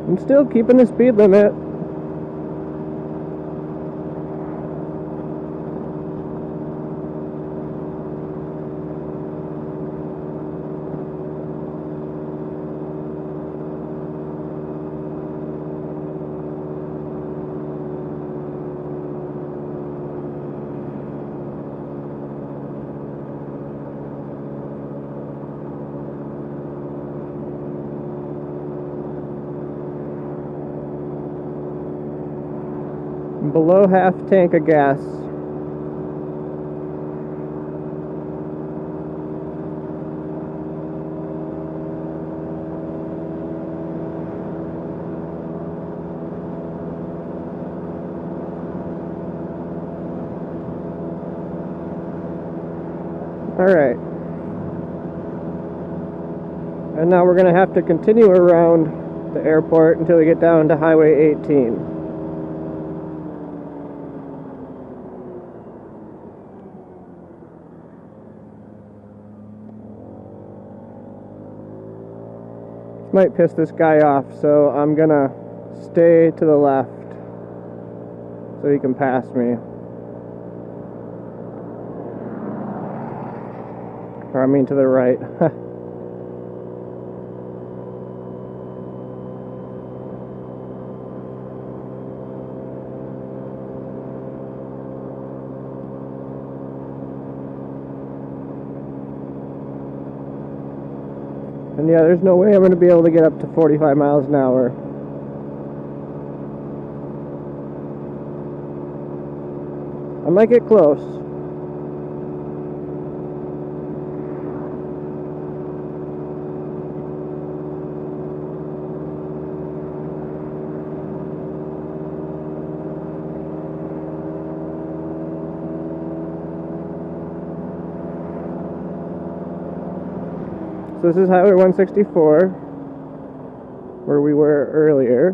I'm still keeping the speed limit. below half tank of gas. Alright. And now we're going to have to continue around the airport until we get down to Highway 18. Might piss this guy off, so I'm gonna stay to the left so he can pass me. Or I mean to the right. And yeah, there's no way I'm going to be able to get up to 45 miles an hour. I might get close. So this is Highway 164, where we were earlier.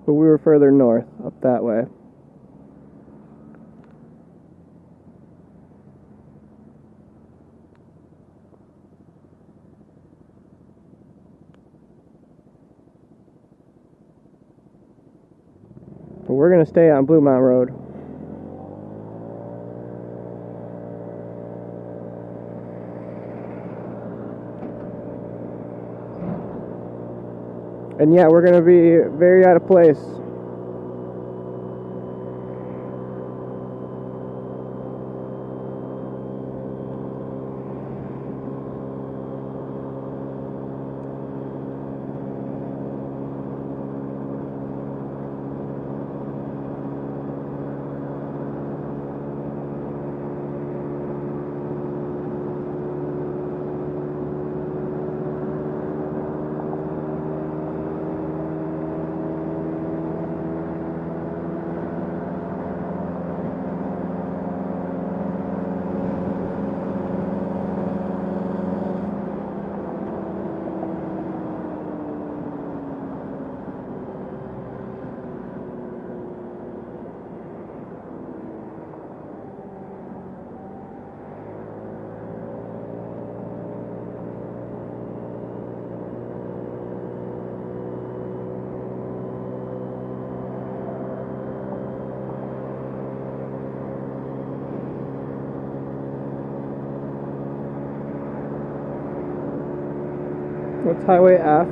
But we were further north, up that way. But we're going to stay on Bluemound Road. And yeah, we're going to be very out of place. What's Highway F?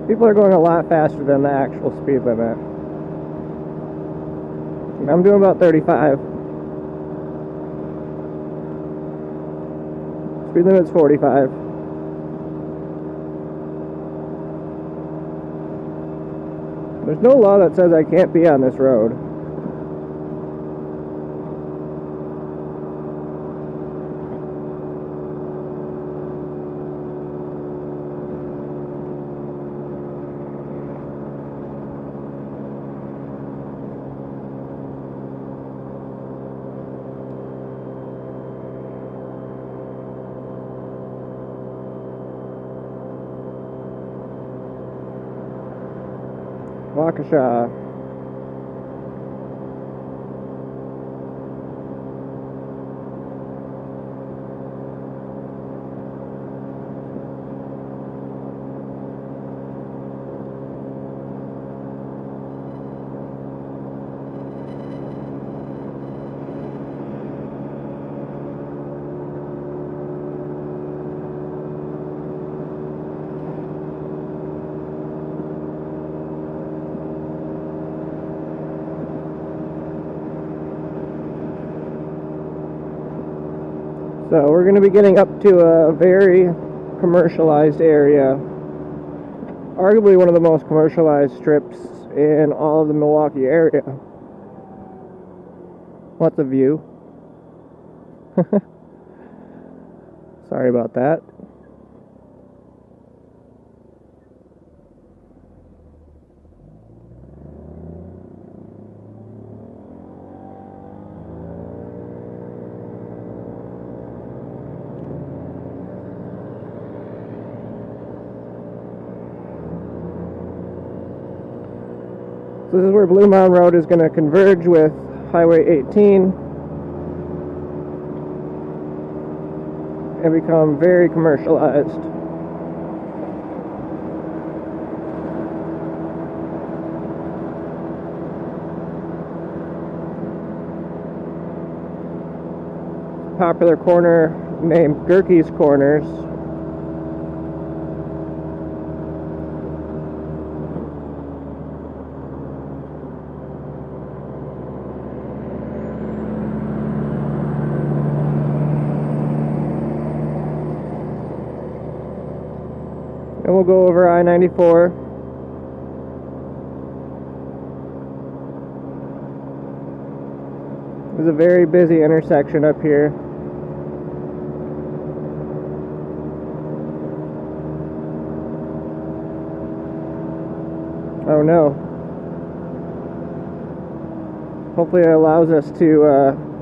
People are going a lot faster than the actual speed limit. I'm doing about 35. Speed limit's 45. There's no law that says I can't be on this road. Waukesha. So we're going to be getting up to a very commercialized area. Arguably one of the most commercialized strips in all of the Milwaukee area. What's a view? Sorry about that. So this is where Bluemound Road is going to converge with Highway 18 and become very commercialized. Popular corner named Gerke's Corners. And we'll go over I-94. It's a very busy intersection up here. Oh no. Hopefully it allows us to